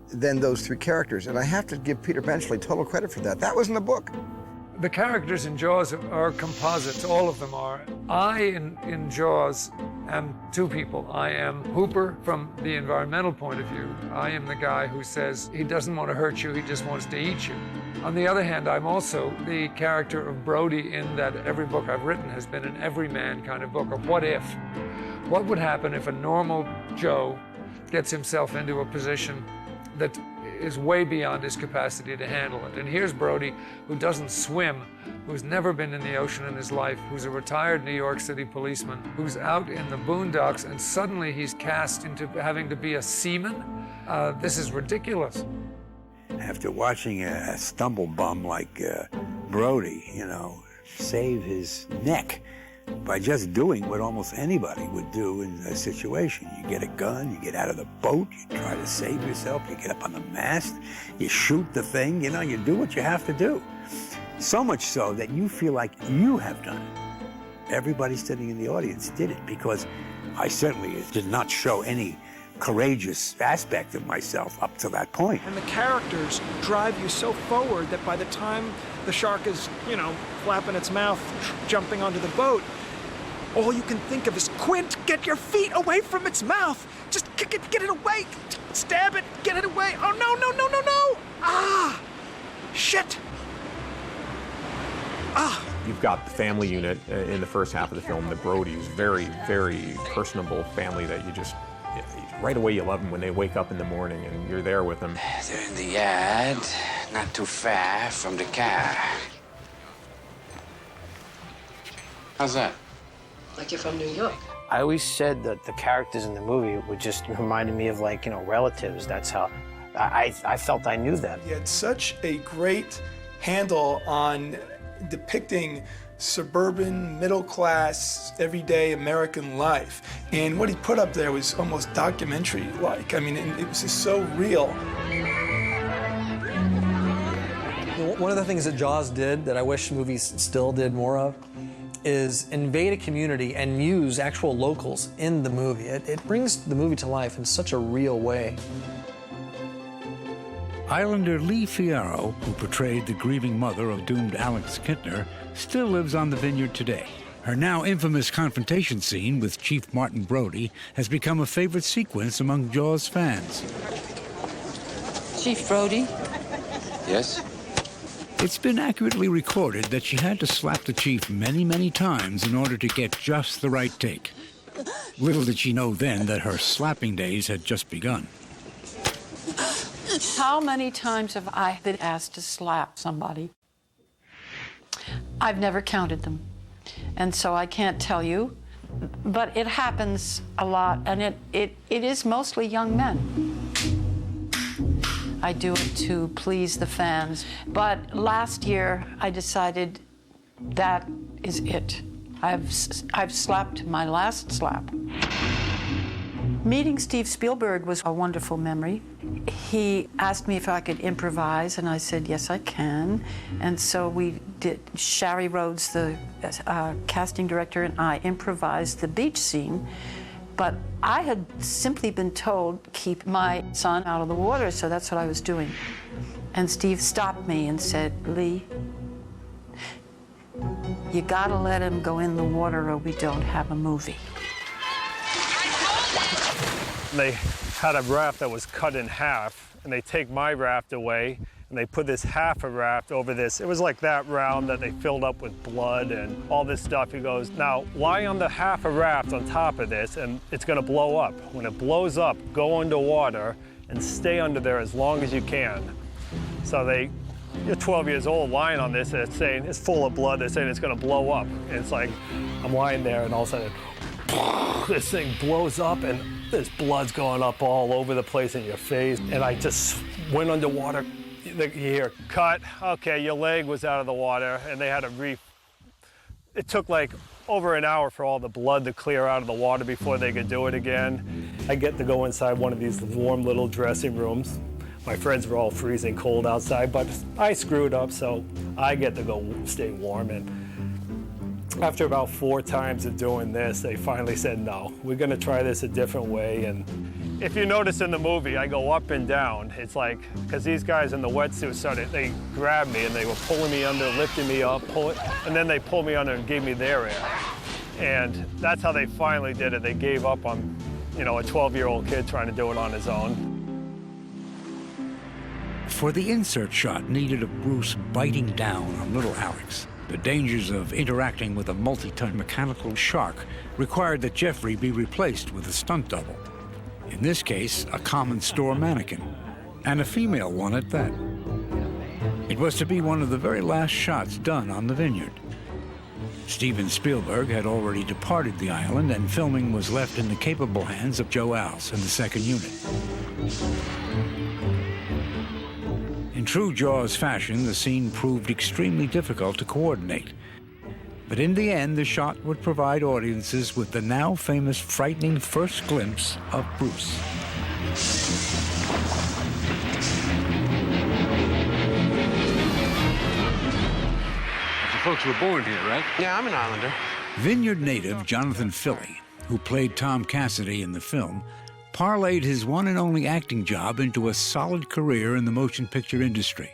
than those 3 characters. And I have to give Peter Benchley total credit for that. That was in the book. The characters in Jaws are composites, all of them are. I, in Jaws, am 2 people. I am Hooper from the environmental point of view. I am the guy who says he doesn't want to hurt you, he just wants to eat you. On the other hand, I'm also the character of Brody in that every book I've written has been an everyman kind of book of what if. What would happen if a normal Joe gets himself into a position that is way beyond his capacity to handle it. And here's Brody, who doesn't swim, who's never been in the ocean in his life, who's a retired New York City policeman, who's out in the boondocks, and suddenly he's cast into having to be a seaman. This is ridiculous. After watching a stumble bum like Brody, you know, save his neck by just doing what almost anybody would do in a situation. You get a gun, you get out of the boat, you try to save yourself, you get up on the mast, you shoot the thing, you know, you do what you have to do. So much so that you feel like you have done it. Everybody sitting in the audience did it, because I certainly did not show any courageous aspect of myself up to that point. And the characters drive you so forward that by the time the shark is, you know, flapping its mouth, jumping onto the boat, all you can think of is, Quint, get your feet away from its mouth. Just get it away. Stab it, get it away. Oh, no. Ah, shit. Ah. You've got the family unit in the first half of the film, the Brody's very, very personable family that you just, right away you love them when they wake up in the morning and you're there with them. They're in the yard, not too far from the car. How's that? Like you're from New York. I always said that the characters in the movie would just reminded me of, like, you know, relatives. That's how I felt I knew them. He had such a great handle on depicting suburban, middle-class, everyday American life. And what he put up there was almost documentary-like. I mean, it was just so real. One of the things that Jaws did that I wish movies still did more of is invade a community and use actual locals in the movie. It brings the movie to life in such a real way. Islander Lee Fierro, who portrayed the grieving mother of doomed Alex Kintner, still lives on the vineyard today. Her now infamous confrontation scene with Chief Martin Brody has become a favorite sequence among Jaws fans. Chief Brody? Yes? It's been accurately recorded that she had to slap the chief many, many times in order to get just the right take. Little did she know then that her slapping days had just begun. How many times have I been asked to slap somebody? I've never counted them, and so I can't tell you, but it happens a lot, and it is mostly young men. I do it to please the fans, but last year I decided that is it. I've slapped my last slap. Meeting Steve Spielberg was a wonderful memory. He asked me if I could improvise, and I said, yes, I can. And so we did. Shari Rhodes, the casting director, and I improvised the beach scene. But I had simply been told, keep my son out of the water, so that's what I was doing. And Steve stopped me and said, Lee, you gotta let him go in the water or we don't have a movie. They had a raft that was cut in half, and they take my raft away, and they put this half a raft over this. It was like that round that they filled up with blood and all this stuff. He goes, now lie on the half a raft on top of this, and it's gonna blow up. When it blows up, go underwater and stay under there as long as you can. So you're 12 years old lying on this, and it's saying, it's full of blood, they're saying it's gonna blow up. And it's like, I'm lying there, and all of a sudden, this thing blows up, and there's blood's going up all over the place in your face. And I just went underwater you hear, cut, okay, your leg was out of the water, and they had to it took like over an hour for all the blood to clear out of the water before they could do it again. I get to go inside one of these warm little dressing rooms. My friends were all freezing cold outside, but I screwed up, so I get to go stay warm. And after about 4 times of doing this, they finally said, no, we're gonna try this a different way. And if you notice in the movie, I go up and down. It's like, because these guys in the wetsuit they grabbed me and they were pulling me under, lifting me up, and then they pulled me under and gave me their air. And that's how they finally did it. They gave up on, a 12-year-old kid trying to do it on his own. For the insert shot needed of Bruce biting down on little Alex, the dangers of interacting with a multi-ton mechanical shark required that Jeffrey be replaced with a stunt double. In this case, a common store mannequin, and a female one at that. It was to be one of the very last shots done on the vineyard. Steven Spielberg had already departed the island, and filming was left in the capable hands of Joe Alce and the second unit. In true Jaws fashion, the scene proved extremely difficult to coordinate. But in the end, the shot would provide audiences with the now famous frightening first glimpse of Bruce. You folks were born here, right? Yeah, I'm an Islander. Vineyard native Jonathan Filley, who played Tom Cassidy in the film, parlayed his one and only acting job into a solid career in the motion picture industry.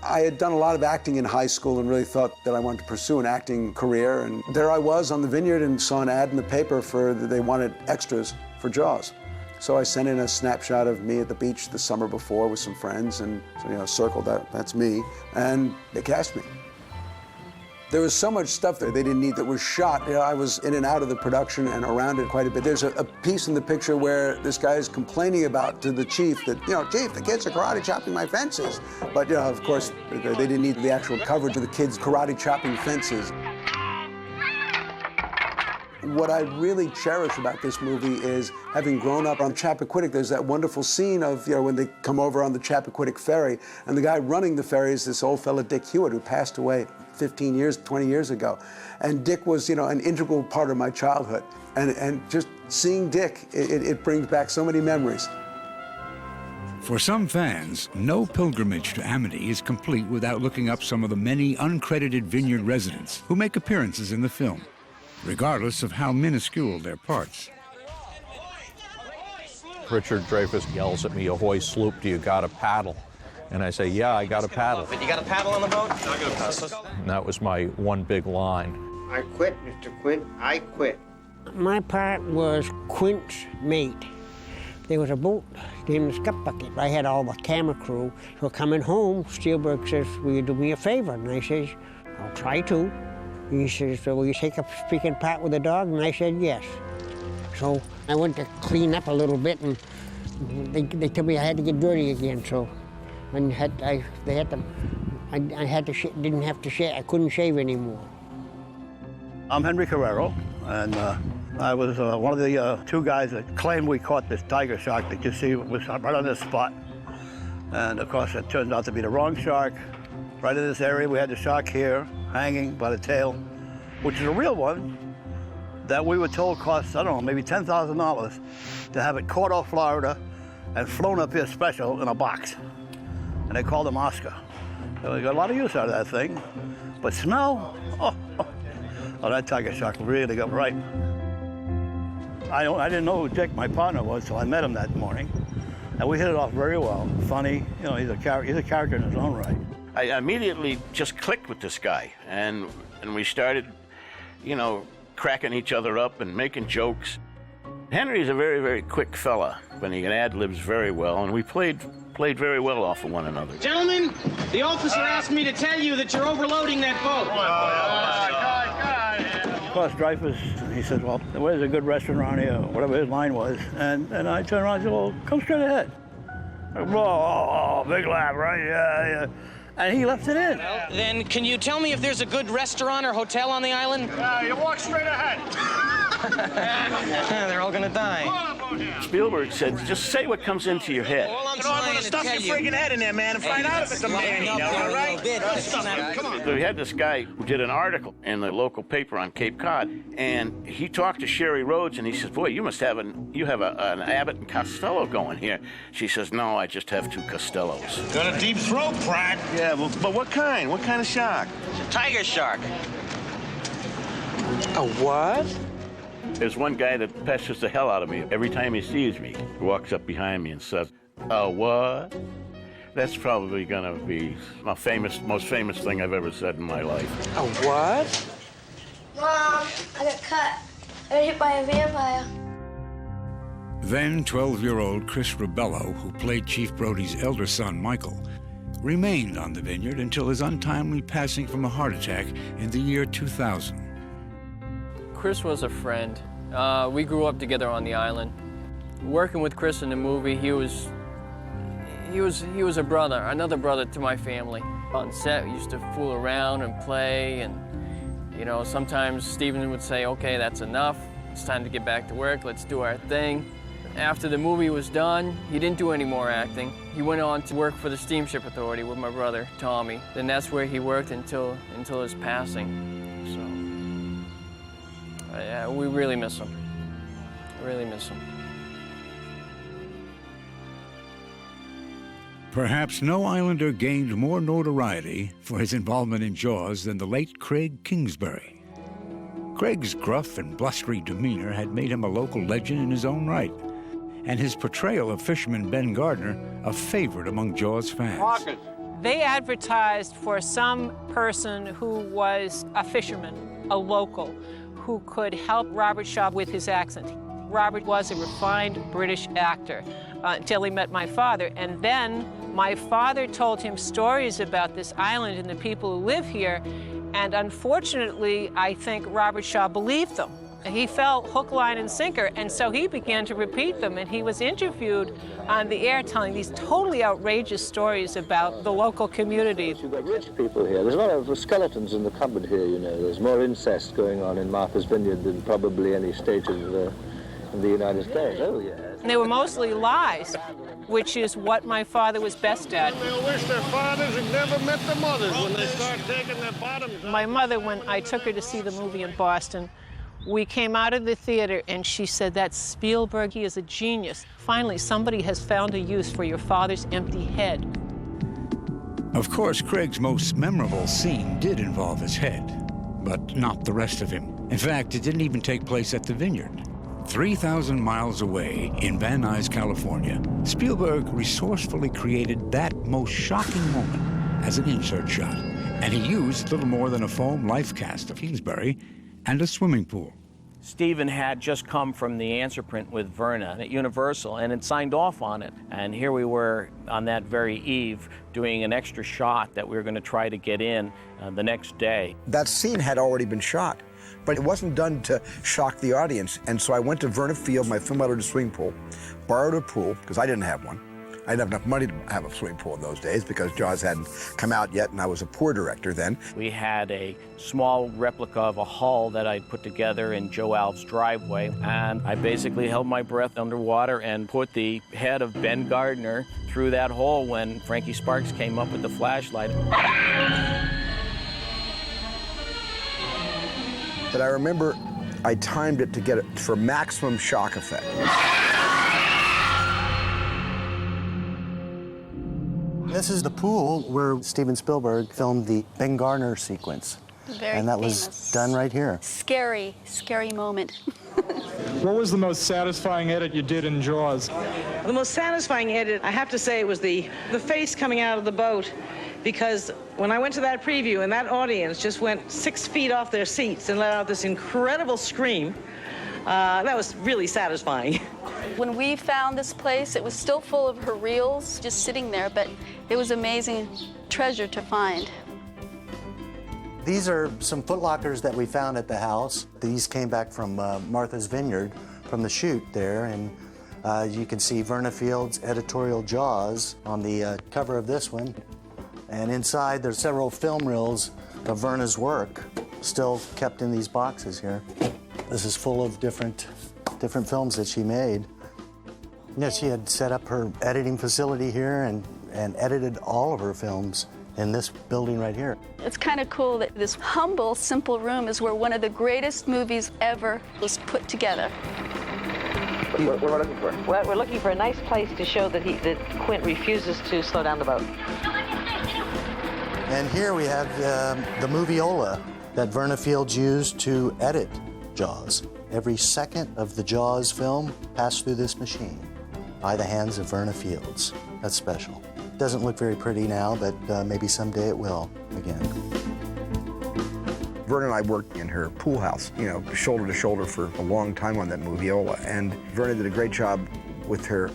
I had done a lot of acting in high school and really thought that I wanted to pursue an acting career. And there I was on the Vineyard and saw an ad in the paper that they wanted extras for Jaws. So I sent in a snapshot of me at the beach the summer before with some friends, and so, circled that's me, and they cast me. There was so much stuff there they didn't need that was shot. I was in and out of the production and around it quite a bit. There's a piece in the picture where this guy is complaining to the chief that, Chief, the kids are karate chopping my fences. But, of course, they didn't need the actual coverage of the kids karate chopping fences. What I really cherish about this movie is having grown up on Chappaquiddick. There's that wonderful scene of, when they come over on the Chappaquiddick ferry, and the guy running the ferry is this old fella, Dick Hewitt, who passed away 15 years, 20 years ago. And Dick was, an integral part of my childhood. And just seeing Dick, it brings back so many memories. For some fans, no pilgrimage to Amity is complete without looking up some of the many uncredited Vineyard residents who make appearances in the film, regardless of how minuscule their parts. Richard Dreyfuss yells at me, "Ahoy, sloop, do you got a paddle?" And I say, "Yeah, I got a paddle." But you got a paddle on the boat? I got a paddle. And that was my one big line. I quit, Mr. Quint. I quit. My part was Quint's mate. There was a boat named the Scup Bucket. I had all the camera crew. So coming home, Spielberg says, "Will you do me a favor?" And I says, "I'll try to." He says, "So will you take a speaking part with the dog?" And I said, "Yes." So I went to clean up a little bit, and they told me I had to get dirty again. So I didn't have to shave. I couldn't shave anymore. I'm Henry Carrero, and I was one of the 2 guys that claimed we caught this tiger shark that you see was right on this spot. And of course, it turned out to be the wrong shark. Right in this area, we had the shark here, hanging by the tail, which is a real one that we were told cost, I don't know, maybe $10,000 to have it caught off Florida and flown up here special in a box. And they called him Oscar. So we got a lot of use out of that thing. But smell, oh, that tiger shark really got right. I didn't know who Dick, my partner, was, so I met him that morning. And we hit it off very well. Funny, he's a character in his own right. I immediately just clicked with this guy, and we started, cracking each other up and making jokes. Henry's a very, very quick fella, but he ad-libs very well, and we played very well off of one another. Gentlemen, the officer asked me to tell you that you're overloading that boat. Of course, Dreyfuss, he said, "Well, where's a good restaurant around here?" Whatever his line was. And I turned around and said, "Well, come straight ahead." Oh, big laugh, right? Yeah. And he left it in. Well, then can you tell me if there's a good restaurant or hotel on the island? You walk straight ahead. They're all gonna die. Spielberg said, just say what comes into your head. I'm gonna stuff your freaking head in there, man, and find out if it's a man eater, all right? Come on. We had this guy who did an article in the local paper on Cape Cod, and he talked to Sherry Rhodes, and he says, boy, you must have an Abbott and Costello going here. She says, no, I just have 2 Costellos. Got a deep throat, Pratt. Yeah, but what kind? What kind of shark? It's a tiger shark. A what? There's one guy that pesters the hell out of me every time he sees me. He walks up behind me and says, what? That's probably gonna be my most famous thing I've ever said in my life. A what? Mom, I got cut. I got hit by a vampire. Then 12-year-old Chris Ribello, who played Chief Brody's elder son, Michael, remained on the vineyard until his untimely passing from a heart attack in the year 2000. Chris was a friend. We grew up together on the island. Working with Chris in the movie, he was a brother, another brother to my family. On set, we used to fool around and play, and you know, sometimes Steven would say, okay, that's enough. It's time to get back to work. Let's do our thing. After the movie was done, he didn't do any more acting. He went on to work for the Steamship Authority with my brother, Tommy. Then that's where he worked until his passing. So, yeah, we really miss him. Really miss him. Perhaps no Islander gained more notoriety for his involvement in Jaws than the late Craig Kingsbury. Craig's gruff and blustery demeanor had made him a local legend in his own right, and his portrayal of fisherman Ben Gardner a favorite among Jaws fans. They advertised for some person who was a fisherman, a local, who could help Robert Shaw with his accent. Robert was a refined British actor until he met my father, and then my father told him stories about this island and the people who live here, and unfortunately, I think Robert Shaw believed them. He fell hook, line, and sinker, and so he began to repeat them, and he was interviewed on the air telling these totally outrageous stories about the local community. You've got rich people here. There's a lot of skeletons in the cupboard here, you know. There's more incest going on in Martha's Vineyard than probably any state of the United States. Oh, yes. And they were mostly lies, which is what my father was best at. They'll wish their fathers had never met their mothers when they start taking their bottoms off. My mother, when I took her to see the movie in Boston, we came out of the theater and she said, that's Spielberg, he is a genius. Finally, somebody has found a use for your father's empty head. Of course, Craig's most memorable scene did involve his head, but not the rest of him. In fact, it didn't even take place at the vineyard. 3,000 miles away in Van Nuys, California, Spielberg resourcefully created that most shocking moment as an insert shot, and he used little more than a foam life cast of Kingsbury and a swimming pool. Stephen had just come from the answer print with Verna at Universal and had signed off on it. And here we were on that very eve doing an extra shot that we were going to try to get in the next day. That scene had already been shot, but it wasn't done to shock the audience. And so I went to Verna Field, my film editor's swimming pool, borrowed a pool, because I didn't have one. I didn't have enough money to have a swimming pool in those days because Jaws hadn't come out yet, and I was a poor director then. We had a small replica of a hull that I'd put together in Joe Alves' driveway, and I basically held my breath underwater and put the head of Ben Gardner through that hole when Frankie Sparks came up with the flashlight. But I remember I timed it to get it for maximum shock effect. This is the pool where Steven Spielberg filmed the Ben Gardner sequence. Very and that famous. was done right here. Scary, scary moment. What was the most satisfying edit you did in Jaws? The most satisfying edit, I have to say, was the face coming out of the boat, because when I went to that preview and that audience just went 6 feet off their seats and let out this incredible scream, that was really satisfying. When we found this place, it was still full of her reels just sitting there, but it was amazing treasure to find. These are some footlockers that we found at the house. These came back from Martha's Vineyard from the shoot there, and you can see Verna Field's editorial Jaws on the cover of this one. And inside there's several film reels of Verna's work still kept in these boxes here. This is full of different films that she made. Yeah, she had set up her editing facility here and edited all of her films in this building right here. It's kind of cool that this humble, simple room is where one of the greatest movies ever was put together. What are we looking for? Well, we're looking for a nice place to show that Quint refuses to slow down the boat. And here we have the moviola that Verna Fields used to edit Jaws. Every second of the Jaws film passed through this machine by the hands of Verna Fields. That's special. Doesn't look very pretty now, but maybe someday it will again. Verna and I worked in her pool house, shoulder to shoulder for a long time on that moviola. And Verna did a great job with her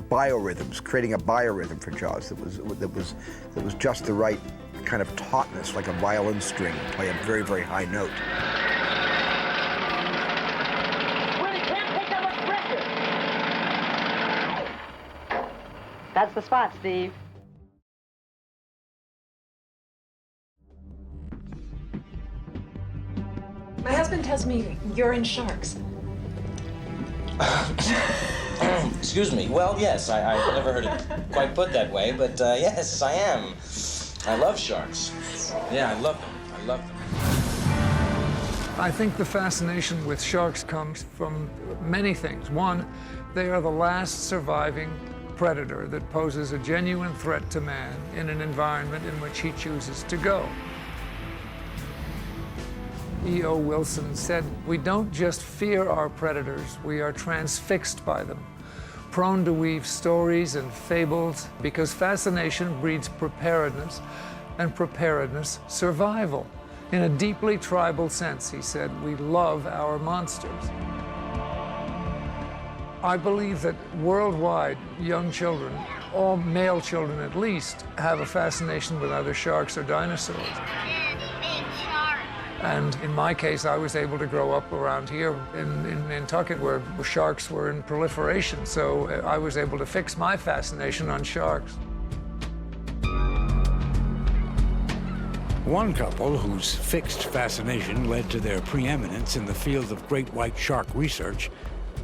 biorhythms, creating a biorhythm for Jaws that was just the right kind of tautness, like a violin string, play a very, very high note. That's the spot, Steve. My husband tells me you're in Sharks. Excuse me. Well, yes, I've never heard it quite put that way, but yes, I am. I love sharks. Yeah, I love them. I love them. I think the fascination with sharks comes from many things. One, they are the last surviving predator that poses a genuine threat to man in an environment in which he chooses to go. E.O. Wilson said, "We don't just fear our predators, we are transfixed by them, prone to weave stories and fables, because fascination breeds preparedness, and preparedness survival. In a deeply tribal sense," he said, "we love our monsters." I believe that worldwide, young children, all male children at least, have a fascination with either sharks or dinosaurs. And in my case, I was able to grow up around here in Nantucket where sharks were in proliferation, so I was able to fix my fascination on sharks. One couple whose fixed fascination led to their preeminence in the field of great white shark research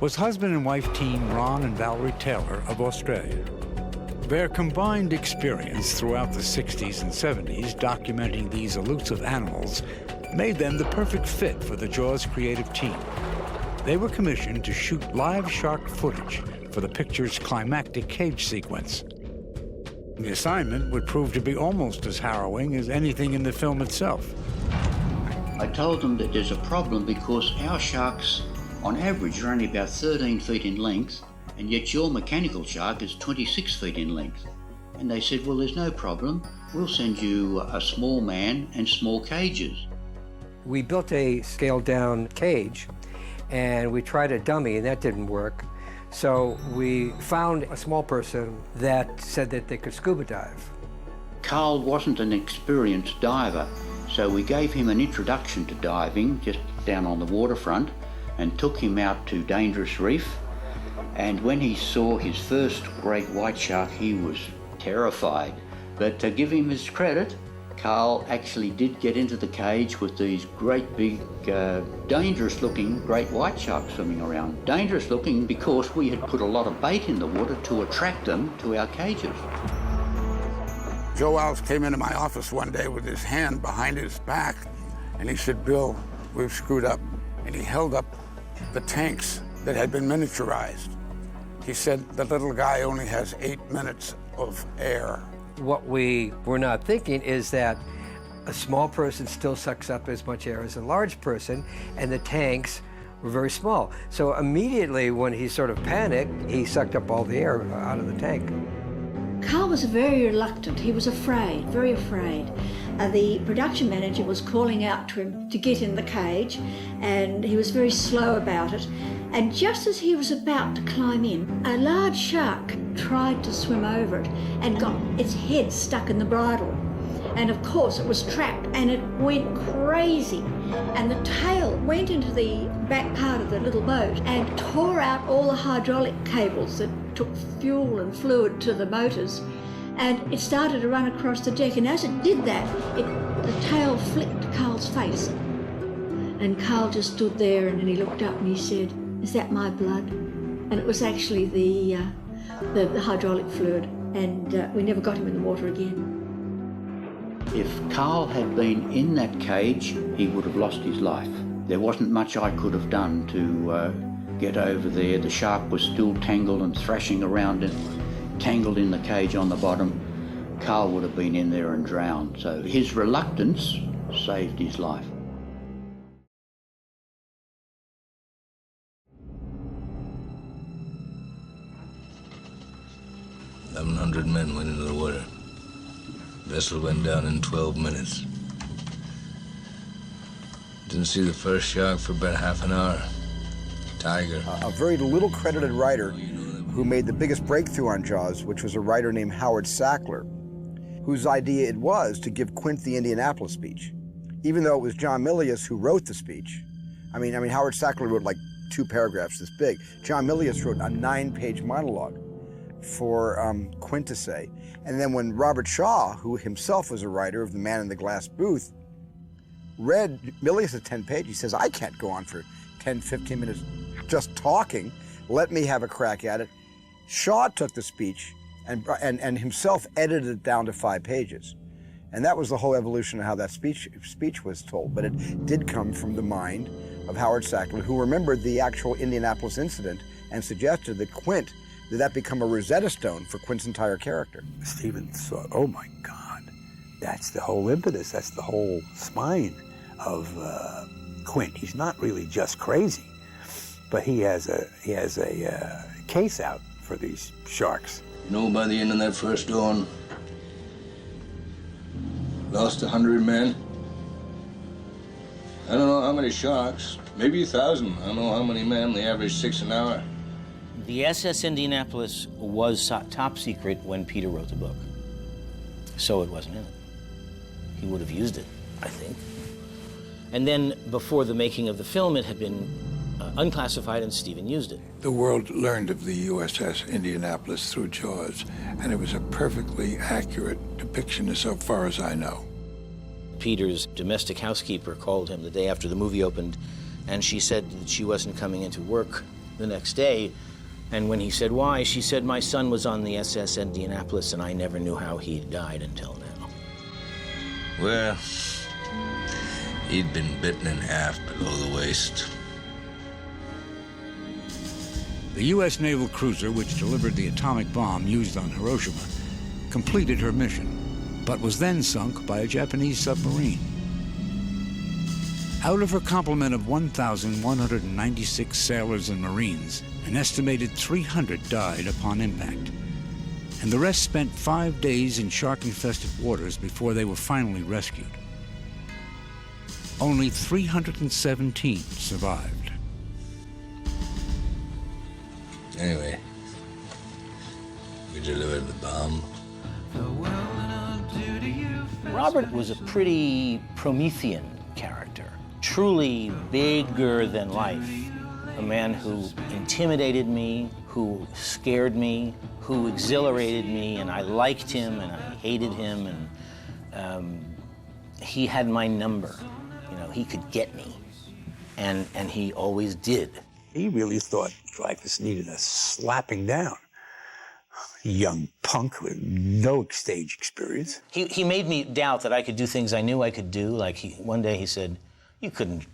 was husband and wife team Ron and Valerie Taylor of Australia. Their combined experience throughout the 60s and 70s documenting these elusive animals made them the perfect fit for the Jaws creative team. They were commissioned to shoot live shark footage for the picture's climactic cage sequence. The assignment would prove to be almost as harrowing as anything in the film itself. I told them that there's a problem because our sharks, on average, are only about 13 feet in length, and yet your mechanical shark is 26 feet in length. And they said, well, there's no problem. We'll send you a small man and small cages. We built a scaled-down cage, and we tried a dummy, and that didn't work. So we found a small person that said that they could scuba dive. Carl wasn't an experienced diver, so we gave him an introduction to diving just down on the waterfront and took him out to Dangerous Reef. And when he saw his first great white shark, he was terrified. But to give him his credit, Carl actually did get into the cage with these great big, dangerous-looking great white sharks swimming around. Dangerous-looking because we had put a lot of bait in the water to attract them to our cages. Joe Alves came into my office one day with his hand behind his back, and he said, "Bill, we've screwed up." And he held up the tanks that had been miniaturized. He said, "The little guy only has 8 minutes of air." What we were not thinking is that a small person still sucks up as much air as a large person, and the tanks were very small. So immediately when he sort of panicked, he sucked up all the air out of the tank. Carl was very reluctant. He was afraid, very afraid. The production manager was calling out to him to get in the cage, and he was very slow about it. And just as he was about to climb in, a large shark tried to swim over it and got its head stuck in the bridle. And of course it was trapped, and it went crazy. And the tail went into the back part of the little boat and tore out all the hydraulic cables that took fuel and fluid to the motors. And it started to run across the deck, and as it did that, the tail flicked Carl's face. And Carl just stood there, and then he looked up and he said, "Is that my blood?" And it was actually the the hydraulic fluid, and we never got him in the water again. If Carl had been in that cage, he would have lost his life. There wasn't much I could have done to get over there. The shark was still tangled and thrashing around it, tangled in the cage on the bottom. Carl would have been in there and drowned. So his reluctance saved his life. $1,100 men went into the water. Vessel went down in 12 minutes. Didn't see the first shark for about half an hour. Tiger. A very little credited writer who made the biggest breakthrough on Jaws, which was a writer named Howard Sackler, whose idea it was to give Quint the Indianapolis speech. Even though it was John Milius who wrote the speech. I mean, Howard Sackler wrote like 2 paragraphs this big. John Milius wrote a 9-page monologue for Quint to say. And then when Robert Shaw, who himself was a writer of The Man in the Glass Booth, read Milius' 10-page, he says, I can't go on for 10, 15 minutes just talking. Let me have a crack at it. Shaw took the speech and himself edited it down to 5 pages. And that was the whole evolution of how that speech was told. But it did come from the mind of Howard Sackler, who remembered the actual Indianapolis incident and suggested that Quint, that become a Rosetta Stone for Quint's entire character. Stephen thought, oh my God, that's the whole impetus, that's the whole spine of Quint. He's not really just crazy, but he has a case out for these sharks. You know, by the end of that first dawn, lost 100 men. I don't know how many sharks, maybe 1,000. I don't know how many men. They average 6 an hour. The SS Indianapolis was top secret when Peter wrote the book. So it wasn't in it. He would have used it, I think. And then before the making of the film, it had been unclassified and Stephen used it. The world learned of the USS Indianapolis through Jaws, and it was a perfectly accurate depiction so far as I know. Peter's domestic housekeeper called him the day after the movie opened, and she said that she wasn't coming into work the next day. And when he said why, she said, my son was on the SS Indianapolis and I never knew how he died until now. Well, he'd been bitten in half below the waist. The U.S. naval cruiser, which delivered the atomic bomb used on Hiroshima, completed her mission, but was then sunk by a Japanese submarine. Out of her complement of 1,196 sailors and Marines, an estimated 300 died upon impact, and the rest spent 5 days in shark-infested waters before they were finally rescued. Only 317 survived. Anyway, we delivered the bomb. Robert was a pretty Promethean character, truly bigger than life. A man who intimidated me, who scared me, who exhilarated me, and I liked him and I hated him, and he had my number. You know, he could get me, and he always did. He really thought Dreyfus needed a slapping down. Young punk with no stage experience. He made me doubt that I could do things I knew I could do. Like one day he said, You couldn't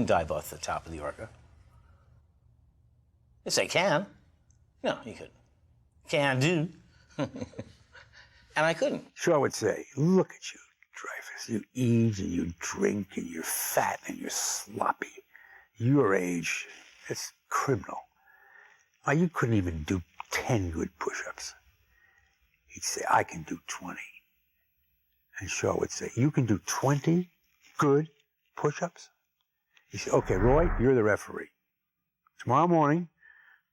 dive off the top of the Orca. Yes, I can. No, you couldn't. Can do. And I couldn't. Shaw would say, look at you, Dreyfus. You eat and you drink and you're fat and you're sloppy. Your age, it's criminal. Why, you couldn't even do 10 good push-ups. He'd say, I can do 20. And Shaw would say, you can do 20 good push-ups? He said, okay, Roy, you're the referee. Tomorrow morning,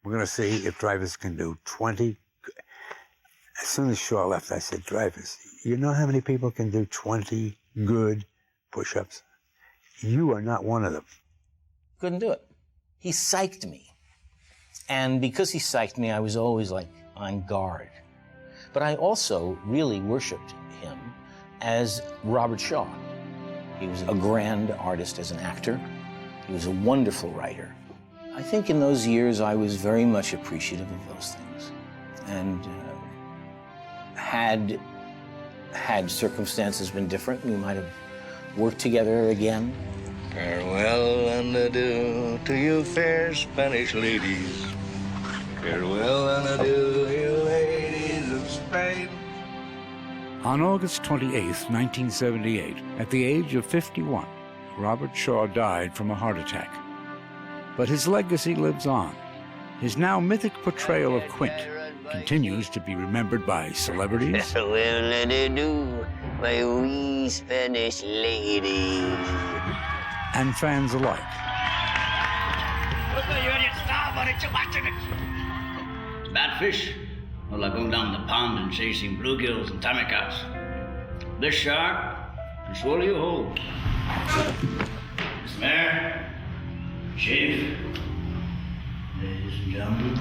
we're going to see if Dreyfus can do 20 good. As soon as Shaw left, I said, Dreyfus, you know how many people can do 20 good push-ups? You are not one of them. Couldn't do it. He psyched me. And because he psyched me, I was always like on guard. But I also really worshipped him as Robert Shaw. He was a grand artist as an actor. He was a wonderful writer. I think in those years I was very much appreciative of those things. And had circumstances been different, we might have worked together again. Farewell and adieu to you fair Spanish ladies. Farewell and adieu, you ladies of Spain. On August 28, 1978, at the age of 51, Robert Shaw died from a heart attack. But his legacy lives on. His now mythic portrayal of Quint continues to be remembered by celebrities. Farewell and adieu, my wee Spanish lady. And fans alike. It's bad fish. Well, I go down the pond and chasing bluegills and tamacats. This shark can swallow you whole. Miss Mayor, Chief, ladies and gentlemen.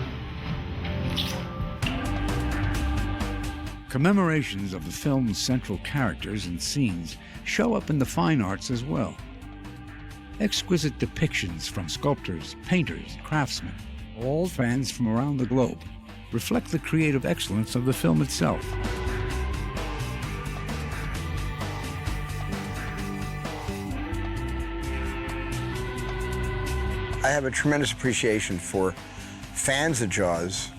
Commemorations of the film's central characters and scenes show up in the fine arts as well. Exquisite depictions from sculptors, painters, craftsmen, all fans from around the globe, reflect the creative excellence of the film itself. I have a tremendous appreciation for fans of Jaws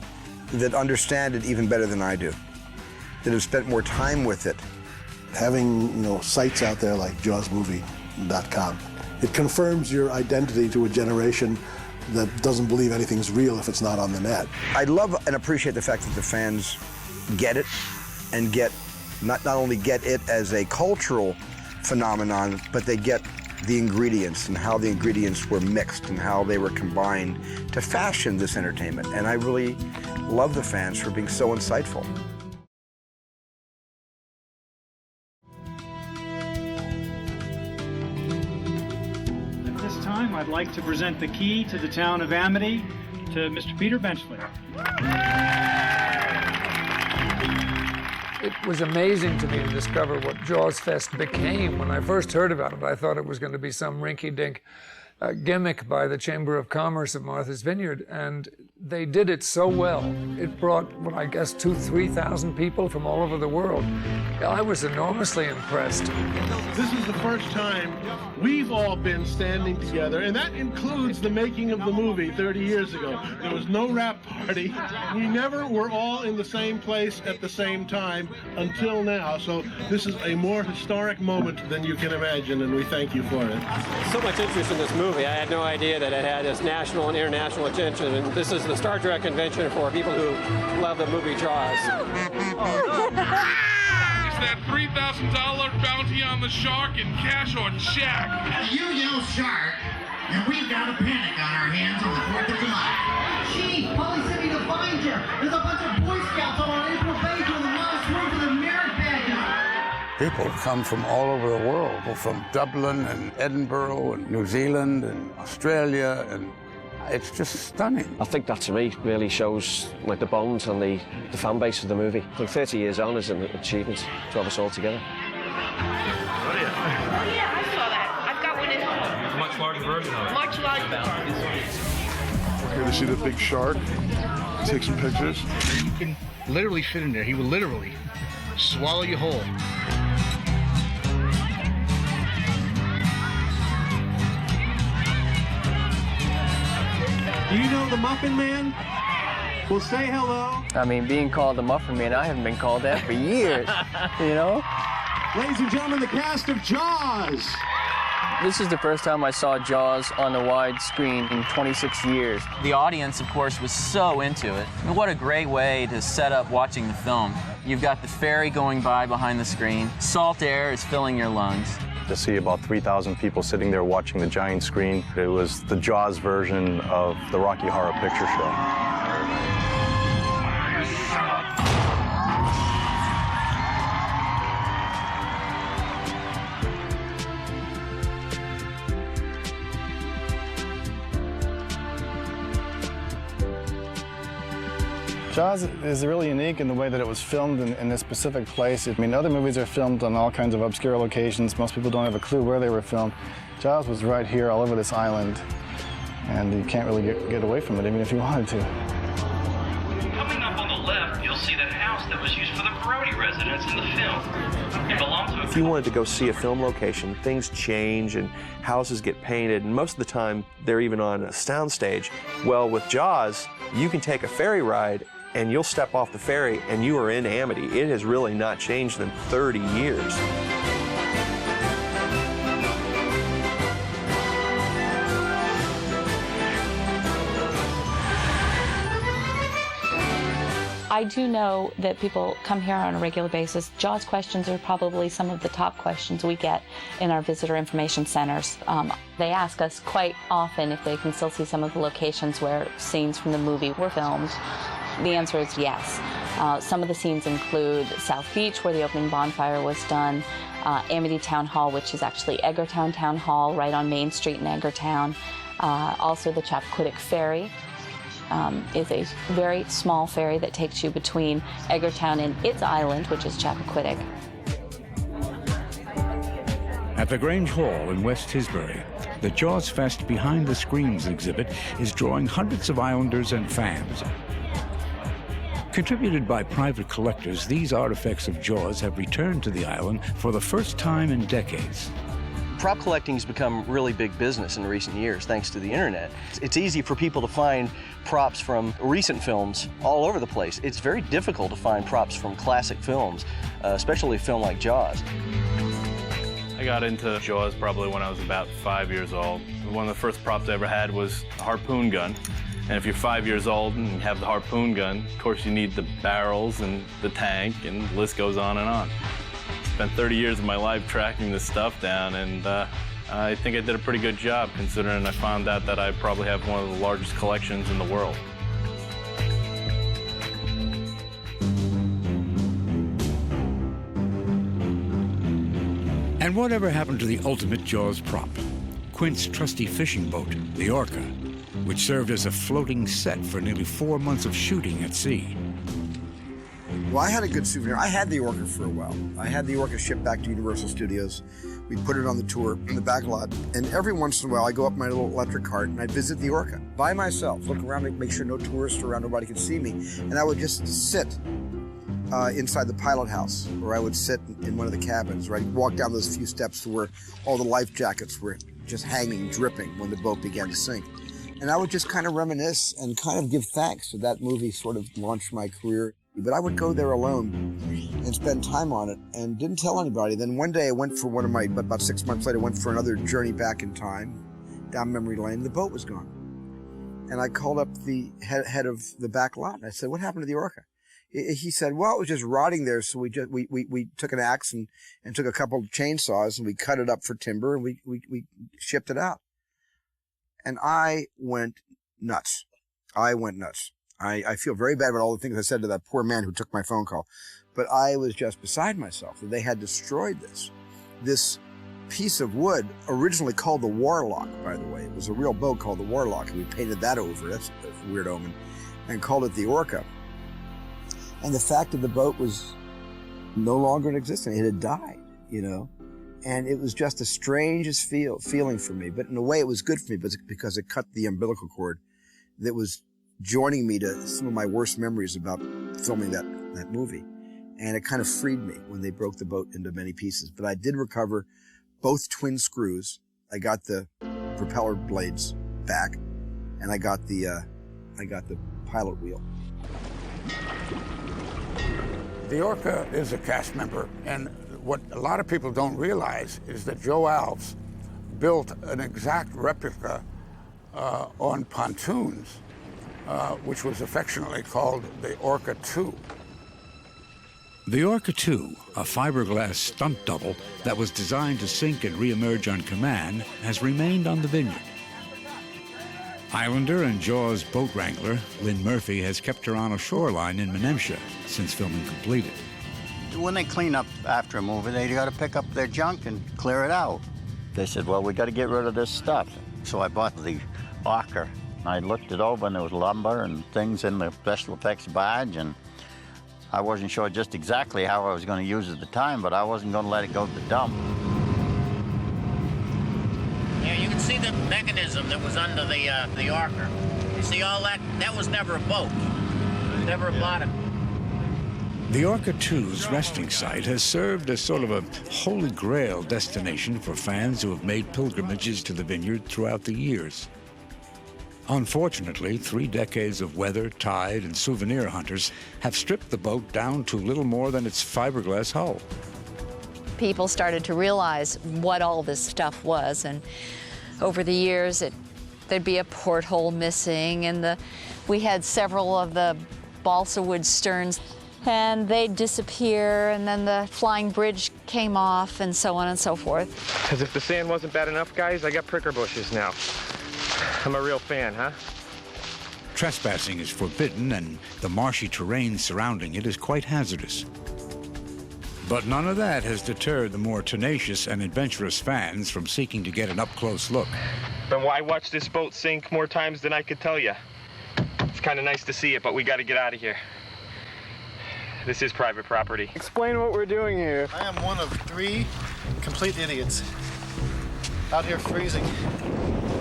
that understand it even better than I do, that have spent more time with it. Having, sites out there like JawsMovie.com, it confirms your identity to a generation that doesn't believe anything's real if it's not on the net. I love and appreciate the fact that the fans get it and get not only get it as a cultural phenomenon, but they get the ingredients and how the ingredients were mixed and how they were combined to fashion this entertainment. And I really love the fans for being so insightful. I'd like to present the key to the town of Amity to Mr. Peter Benchley. It was amazing to me to discover what Jaws Fest became. When I first heard about it, I thought it was going to be some rinky-dink gimmick by the Chamber of Commerce of Martha's Vineyard, and they did it so well. It brought, I guess, 2,000 to 3,000 people from all over the world. I was enormously impressed. This is the first time we've all been standing together, and that includes the making of the movie 30 years ago. There was no wrap party. We never were all in the same place at the same time until now, so this is a more historic moment than you can imagine, and we thank you for it. So much interest in this movie. I had no idea that it had this national and international attention, and this is the Star Trek convention for people who love the movie Jaws. Is that $3,000 bounty on the shark in cash or check? You yell shark, and we've got a panic on our hands on the 4th of July. Chief, Polly sent me to find you. There's a bunch of Boy Scouts on our April Bay doing the miles swing for the merit badge. People come from all over the world, from Dublin and Edinburgh and New Zealand and Australia, and it's just stunning. I think that to me really shows the bones and the fan base of the movie. 30 years on is an achievement to have us all together. Oh yeah, I saw that. I've got one at home. It's a much larger version of it. Much larger. We're here to see the big shark, take some pictures. You can literally fit in there. He will literally swallow you whole. Do you know the Muffin Man? Well, say hello. I mean, being called the Muffin Man, I haven't been called that for years, you know? Ladies and gentlemen, the cast of Jaws. This is the first time I saw Jaws on the wide screen in 26 years. The audience, of course, was so into it. And what a great way to set up watching the film. You've got the ferry going by behind the screen. Salt air is filling your lungs. To see about 3,000 people sitting there watching the giant screen, it was the Jaws version of the Rocky Horror Picture Show. Jaws is really unique in the way that it was filmed in this specific place. I mean, other movies are filmed on all kinds of obscure locations. Most people don't have a clue where they were filmed. Jaws was right here all over this island. and you can't really get away from it, even if you wanted to. Coming up on the left, you'll see the house that was used for the Brody residence in the film. It belonged to a... If you wanted to go see a film location, things change and houses get painted, and most of the time they're even on a soundstage. Well, with Jaws, you can take a ferry ride and you'll step off the ferry and you are in Amity. It has really not changed in 30 years. I do know that people come here on a regular basis. Jaws questions are probably some of the top questions we get in our visitor information centers. They ask us quite often if they can still see some of the locations where scenes from the movie were filmed. The answer is yes. Some of the scenes include South Beach, where the opening bonfire was done, Amity Town Hall, which is actually Edgartown Town Hall, right on Main Street in Edgartown. Also the Chappaquiddick Ferry. Is a very small ferry that takes you between Edgartown and its island, which is Chappaquiddick. At the Grange Hall in West Tisbury, the Jaws Fest Behind the Screens exhibit is drawing hundreds of islanders and fans. Contributed by private collectors, these artifacts of Jaws have returned to the island for the first time in decades. Prop collecting has become really big business in recent years thanks to the internet. It's easy for people to find props from recent films all over the place. It's very difficult to find props from classic films, especially a film like Jaws. I got into Jaws probably when I was about 5 years old. One of the first props I ever had was a harpoon gun. And if you're 5 years old and you have the harpoon gun, of course you need the barrels and the tank, and the list goes on and on. Spent 30 years of my life tracking this stuff down, and I think I did a pretty good job, considering I found out that I probably have one of the largest collections in the world. And whatever happened to the ultimate Jaws prop? Quint's trusty fishing boat, the Orca, which served as a floating set for nearly 4 months of shooting at sea. Well, I had a good souvenir. I had the Orca for a while. I had the Orca shipped back to Universal Studios. We put it on the tour in the back lot, and every once in a while I go up my little electric cart and I'd visit the Orca by myself, look around, make sure no tourists around, nobody could see me, and I would just sit inside the pilot house, or I would sit in one of the cabins, or I'd walk down those few steps to where all the life jackets were just hanging, dripping when the boat began to sink. And I would just kind of reminisce and kind of give thanks to that movie sort of launched my career. But I would go there alone and spend time on it and didn't tell anybody. Then one day I went for one of my, about 6 months later, I went for another journey back in time, down memory lane. The boat was gone. And I called up the head of the back lot and I said, what happened to the Orca? He said, well, it was just rotting there. So we took an axe and took a couple of chainsaws and we cut it up for timber and we shipped it out. And I went nuts. I feel very bad about all the things I said to that poor man who took my phone call. But I was just beside myself that they had destroyed this piece of wood, originally called the Warlock, by the way. It was a real boat called the Warlock, and we painted that over. That's a weird omen. And called it the Orca. And the fact that the boat was no longer in existence, it had died, you know. And it was just the strangest feeling for me. But in a way, it was good for me because it cut the umbilical cord that was joining me to some of my worst memories about filming that movie. And it kind of freed me when they broke the boat into many pieces. But I did recover both twin screws. I got the propeller blades back, and I got the pilot wheel. The Orca is a cast member, and what a lot of people don't realize is that Joe Alves built an exact replica on pontoons, which was affectionately called the Orca II. The Orca II, a fiberglass stunt double that was designed to sink and reemerge on command, has remained on the Vineyard. Islander and Jaws boat wrangler Lynn Murphy has kept her on a shoreline in Menemsha since filming completed. When they clean up after a movie, they got to pick up their junk and clear it out. They said, well, we got to get rid of this stuff. So I bought the Orca. I looked it over, and there was lumber and things in the special effects barge, and I wasn't sure just exactly how I was going to use it at the time, but I wasn't going to let it go to the dump. There, you can see the mechanism that was under the Orca. You see all that? That was never a boat. Never a bottom. The Orca 2's resting site has served as sort of a holy grail destination for fans who have made pilgrimages to the vineyard throughout the years. Unfortunately, 3 decades of weather, tide, and souvenir hunters have stripped the boat down to little more than its fiberglass hull. People started to realize what all this stuff was, and over the years, there'd be a porthole missing, and we had several of the balsa wood sterns, and they'd disappear, and then the flying bridge came off, and so on and so forth. As if the sand wasn't bad enough, guys, I got pricker bushes now. I'm a real fan, huh? Trespassing is forbidden, and the marshy terrain surrounding it is quite hazardous. But none of that has deterred the more tenacious and adventurous fans from seeking to get an up-close look. But I watched this boat sink more times than I could tell you. It's kind of nice to see it, but we got to get out of here. This is private property. Explain what we're doing here. I am one of 3 complete idiots out here freezing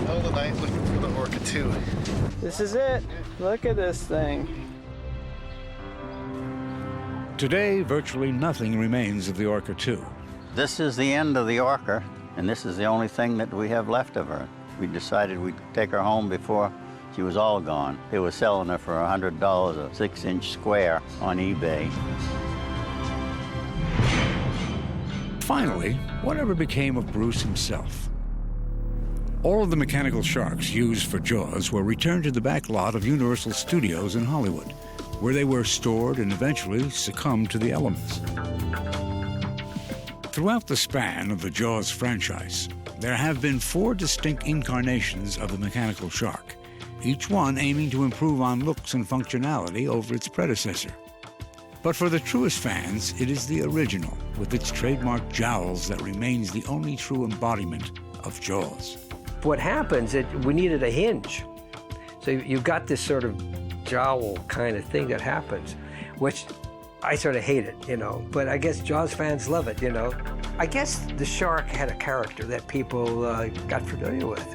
middle of the night looking for the Orca 2. This is it. Look at this thing. Today, virtually nothing remains of the Orca 2. This is the end of the Orca, and this is the only thing that we have left of her. We decided we'd take her home before she was all gone. They were selling her for $100 a 6-inch square on eBay. Finally, whatever became of Bruce himself? All of the mechanical sharks used for Jaws were returned to the back lot of Universal Studios in Hollywood, where they were stored and eventually succumbed to the elements. Throughout the span of the Jaws franchise, there have been 4 distinct incarnations of the mechanical shark, each one aiming to improve on looks and functionality over its predecessor. But for the truest fans, it is the original, with its trademark jowls, that remains the only true embodiment of Jaws. What happens is we needed a hinge. So you've got this sort of jowl kind of thing that happens, which I sort of hate it, you know, but I guess Jaws fans love it, you know. I guess the shark had a character that people got familiar with.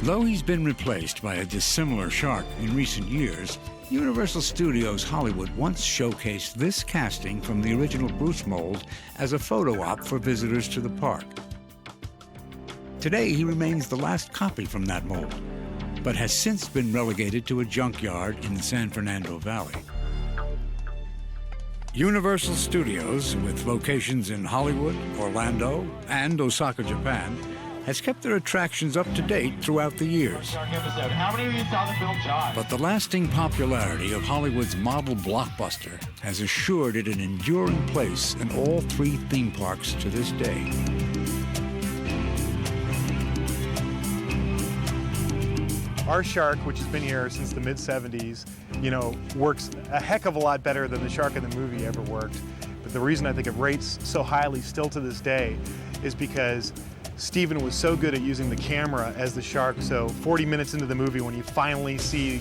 Though he's been replaced by a dissimilar shark in recent years, Universal Studios Hollywood once showcased this casting from the original Bruce mold as a photo op for visitors to the park. Today, he remains the last copy from that mold, but has since been relegated to a junkyard in the San Fernando Valley. Universal Studios, with locations in Hollywood, Orlando, and Osaka, Japan, has kept their attractions up to date throughout the years. How many of you saw the film Jaws? But the lasting popularity of Hollywood's model blockbuster has assured it an enduring place in all 3 theme parks to this day. Our shark, which has been here since the mid-70s, you know, works a heck of a lot better than the shark in the movie ever worked. But the reason I think it rates so highly still to this day is because Steven was so good at using the camera as the shark, so 40 minutes into the movie when you finally see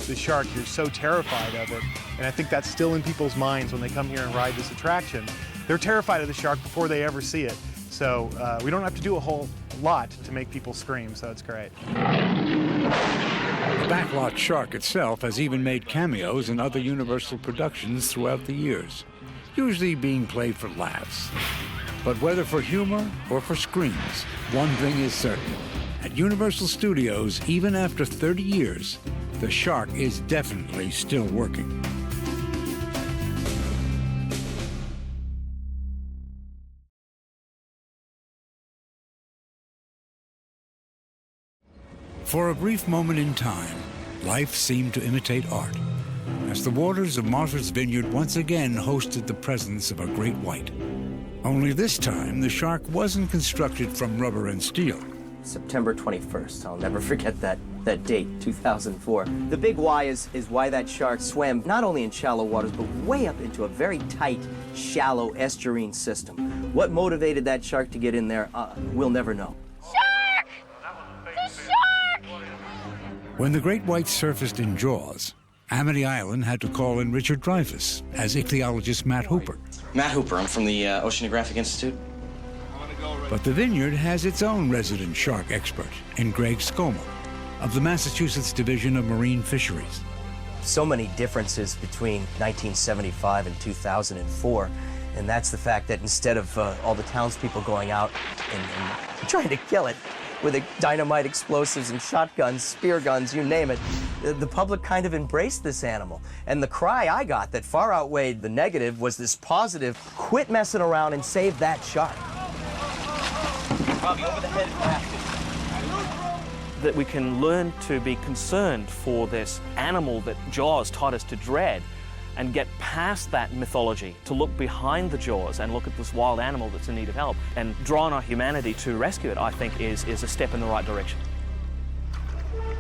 the shark, you're so terrified of it. And I think that's still in people's minds when they come here and ride this attraction. They're terrified of the shark before they ever see it. So we don't have to do a whole lot to make people scream, so it's great. The backlot shark itself has even made cameos in other Universal productions throughout the years, usually being played for laughs. But whether for humor or for screams, one thing is certain. At Universal Studios, even after 30 years, the shark is definitely still working. For a brief moment in time, life seemed to imitate art, as the waters of Martha's Vineyard once again hosted the presence of a great white. Only this time, the shark wasn't constructed from rubber and steel. September 21st. I'll never forget that date, 2004. The big why is why that shark swam not only in shallow waters, but way up into a very tight, shallow estuarine system. What motivated that shark to get in there, we'll never know. Shark! The shark! When the great white surfaced in Jaws, Amity Island had to call in Richard Dreyfuss as ichthyologist Matt Hooper. Matt Hooper, I'm from the Oceanographic Institute. But the vineyard has its own resident shark expert in Greg Scommel of the Massachusetts Division of Marine Fisheries. So many differences between 1975 and 2004, and that's the fact that instead of all the townspeople going out and trying to kill it with dynamite, explosives, and shotguns, spear guns, you name it, the public kind of embraced this animal. And the cry I got that far outweighed the negative was this positive, quit messing around and save that shark. Bobby, over the head basket. That we can learn to be concerned for this animal that Jaws taught us to dread and get past that mythology, to look behind the jaws and look at this wild animal that's in need of help and draw on our humanity to rescue it, I think is a step in the right direction.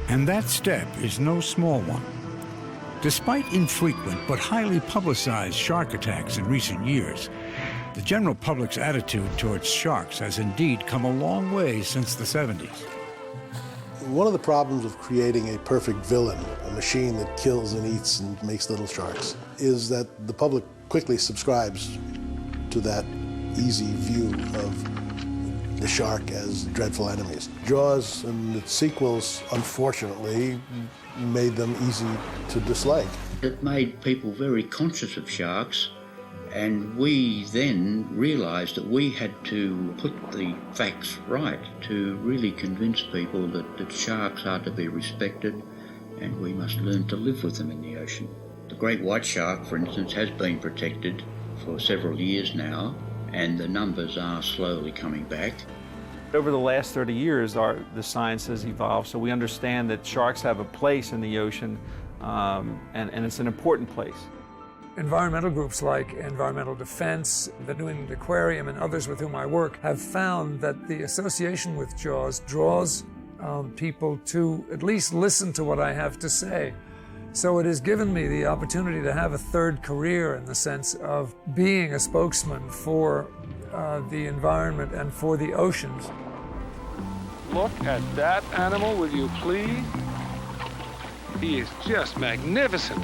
And that step is no small one. Despite infrequent but highly publicized shark attacks in recent years, the general public's attitude towards sharks has indeed come a long way since the 70s. One of the problems of creating a perfect villain, a machine that kills and eats and makes little sharks, is that the public quickly subscribes to that easy view of the shark as dreadful enemies. Jaws and its sequels, unfortunately, made them easy to dislike. It made people very conscious of sharks, and we then realised that we had to put the facts right to really convince people that sharks are to be respected and we must learn to live with them in the ocean. The great white shark, for instance, has been protected for several years now, and the numbers are slowly coming back. Over the last 30 years, the science has evolved, so we understand that sharks have a place in the ocean, and it's an important place. Environmental groups like Environmental Defense, the New England Aquarium, and others with whom I work have found that the association with Jaws draws people to at least listen to what I have to say. So it has given me the opportunity to have a third career in the sense of being a spokesman for the environment and for the oceans. Look at that animal, will you please? He is just magnificent.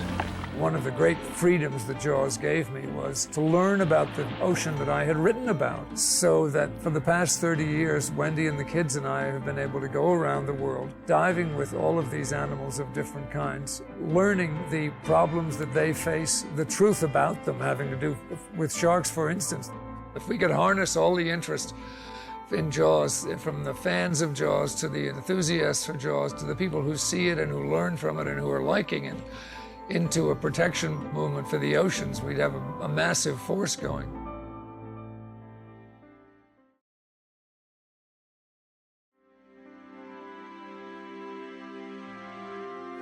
One of the great freedoms that Jaws gave me was to learn about the ocean that I had written about, so that for the past 30 years, Wendy and the kids and I have been able to go around the world, diving with all of these animals of different kinds, learning the problems that they face, the truth about them, having to do with sharks, for instance. If we could harness all the interest in Jaws, from the fans of Jaws to the enthusiasts for Jaws to the people who see it and who learn from it and who are liking it, into a protection movement for the oceans, we'd have a massive force going.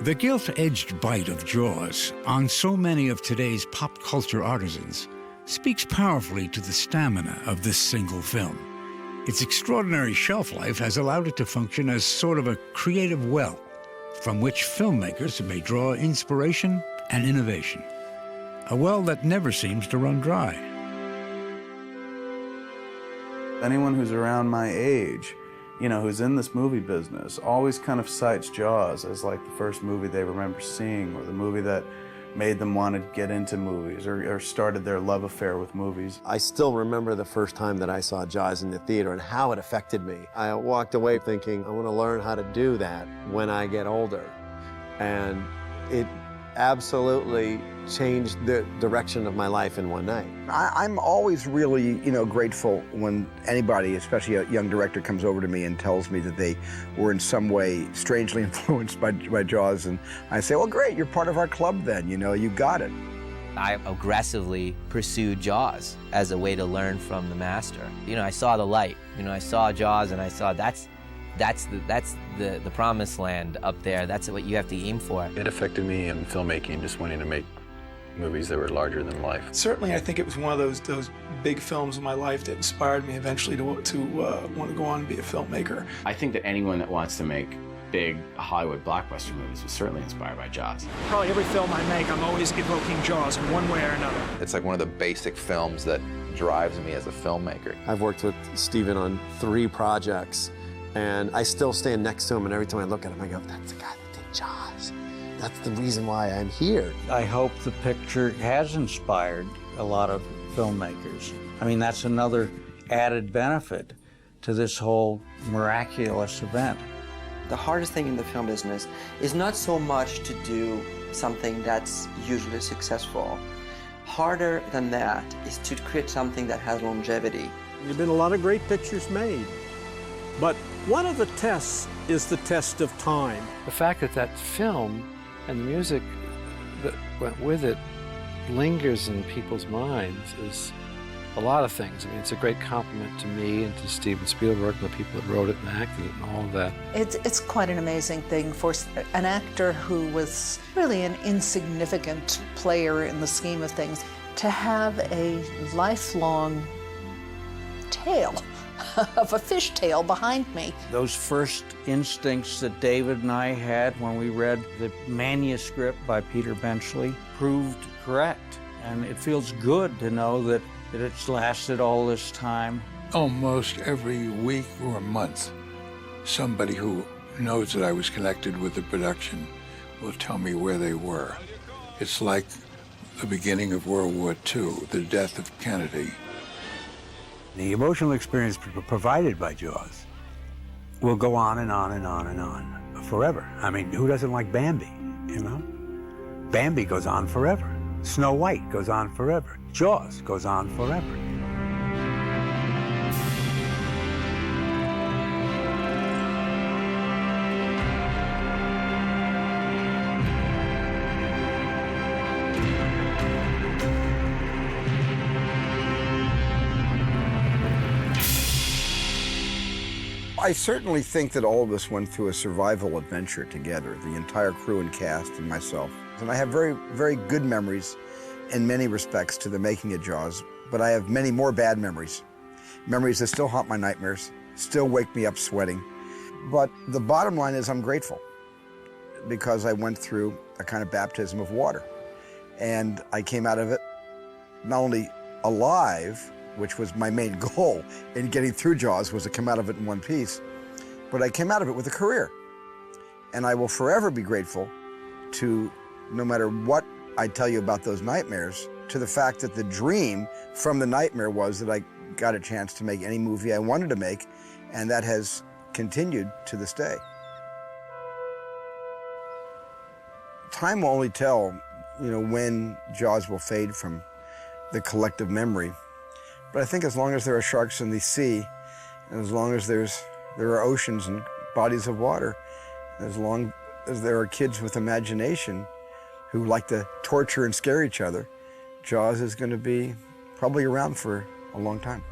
The gilt-edged bite of Jaws on so many of today's pop culture artisans speaks powerfully to the stamina of this single film. Its extraordinary shelf life has allowed it to function as sort of a creative well from which filmmakers may draw inspiration and innovation. A well that never seems to run dry. Anyone who's around my age, who's in this movie business, always kind of cites Jaws as like the first movie they remember seeing, or the movie that made them want to get into movies, or started their love affair with movies. I still remember the first time that I saw Jaws in the theater and how it affected me. I walked away thinking, I want to learn how to do that when I get older. And it absolutely changed the direction of my life in one night. I'm always really, grateful when anybody, especially a young director, comes over to me and tells me that they were in some way strangely influenced by Jaws, and I say, well, great, you're part of our club then, you got it. I aggressively pursued Jaws as a way to learn from the master. I saw the light. I saw Jaws and I saw that's the promised land up there. That's what you have to aim for. It affected me in filmmaking, just wanting to make movies that were larger than life. Certainly, I think it was one of those big films in my life that inspired me eventually to want to go on and be a filmmaker. I think that anyone that wants to make big Hollywood blockbuster movies was certainly inspired by Jaws. Probably every film I make, I'm always evoking Jaws in one way or another. It's like one of the basic films that drives me as a filmmaker. I've worked with Steven on 3 projects, and I still stand next to him, and every time I look at him, I go, that's the guy that did Jaws. That's the reason why I'm here. I hope the picture has inspired a lot of filmmakers. I mean, that's another added benefit to this whole miraculous event. The hardest thing in the film business is not so much to do something that's usually successful. Harder than that is to create something that has longevity. There have been a lot of great pictures made, but one of the tests is the test of time. The fact that that film and the music that went with it lingers in people's minds is a lot of things. I mean, it's a great compliment to me and to Steven Spielberg and the people that wrote it and acted it and all of that. It's quite an amazing thing for an actor who was really an insignificant player in the scheme of things to have a lifelong tale of a fishtail behind me. Those first instincts that David and I had when we read the manuscript by Peter Benchley proved correct. And it feels good to know that it's lasted all this time. Almost every week or month, somebody who knows that I was connected with the production will tell me where they were. It's like the beginning of World War II, the death of Kennedy. The emotional experience provided by Jaws will go on and on and on and on forever. I mean, who doesn't like Bambi, you know? Bambi goes on forever. Snow White goes on forever. Jaws goes on forever. I certainly think that all of us went through a survival adventure together, the entire crew and cast and myself. And I have very, very good memories in many respects to the making of Jaws, but I have many more bad memories. Memories that still haunt my nightmares, still wake me up sweating. But the bottom line is I'm grateful because I went through a kind of baptism of water. And I came out of it not only alive, which was my main goal in getting through Jaws, was to come out of it in one piece, but I came out of it with a career. And I will forever be grateful to, no matter what I tell you about those nightmares, to the fact that the dream from the nightmare was that I got a chance to make any movie I wanted to make, and that has continued to this day. Time will only tell, when Jaws will fade from the collective memory. But I think as long as there are sharks in the sea, and as long as there are oceans and bodies of water, as long as there are kids with imagination who like to torture and scare each other, Jaws is going to be probably around for a long time.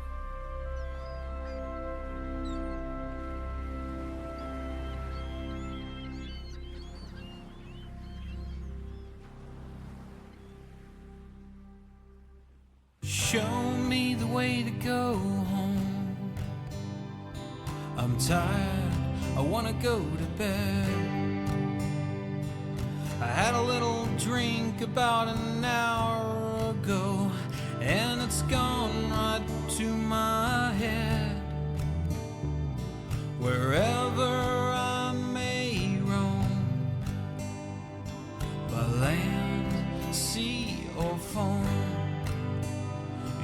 Show me the way to go home. I'm tired, I wanna go to bed. I had a little drink about an hour ago, and it's gone right to my head. Wherever I may roam, by land, sea, or foam,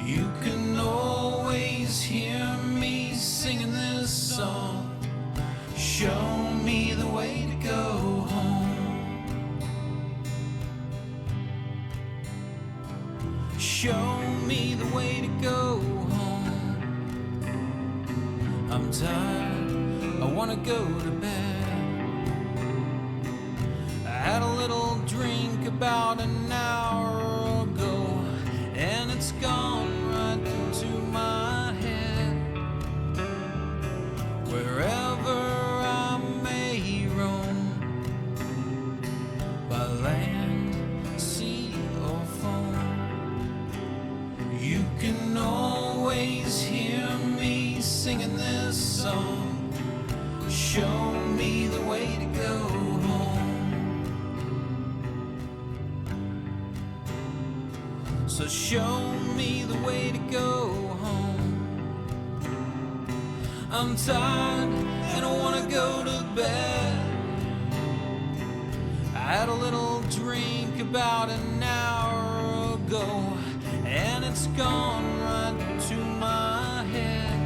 you can always hear me singing this song. Show me the way to go home. Show me the way to go home. I'm tired, I wanna go to bed. I had a little drink about an hour ago, and it's gone right to my head. Wherever I may roam, by land, sea, or foam, you can always hear me singing this song. Show me the way to go home. So show me the way to go home. I'm tired and I wanna go to bed. I had a little drink about an hour ago, and it's gone right to my head.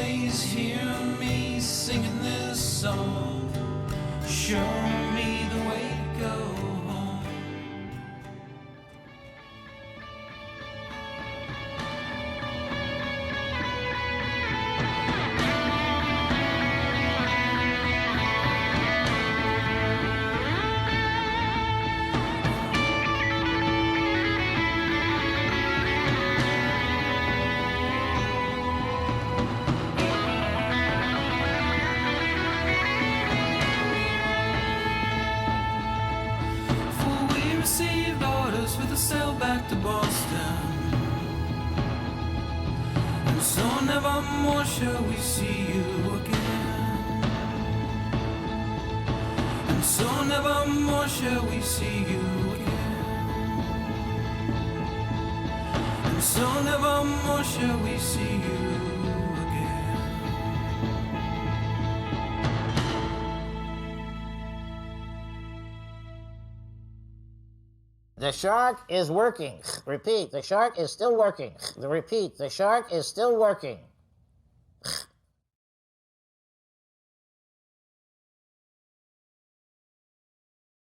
always hear me singing this song. Show me the way to go home. Received orders for the sail back to Boston, and so never more shall we see you again, and so never more shall we see you again, and so never more shall we see you again. The shark is working. Repeat, the shark is still working. Repeat, the shark is still working.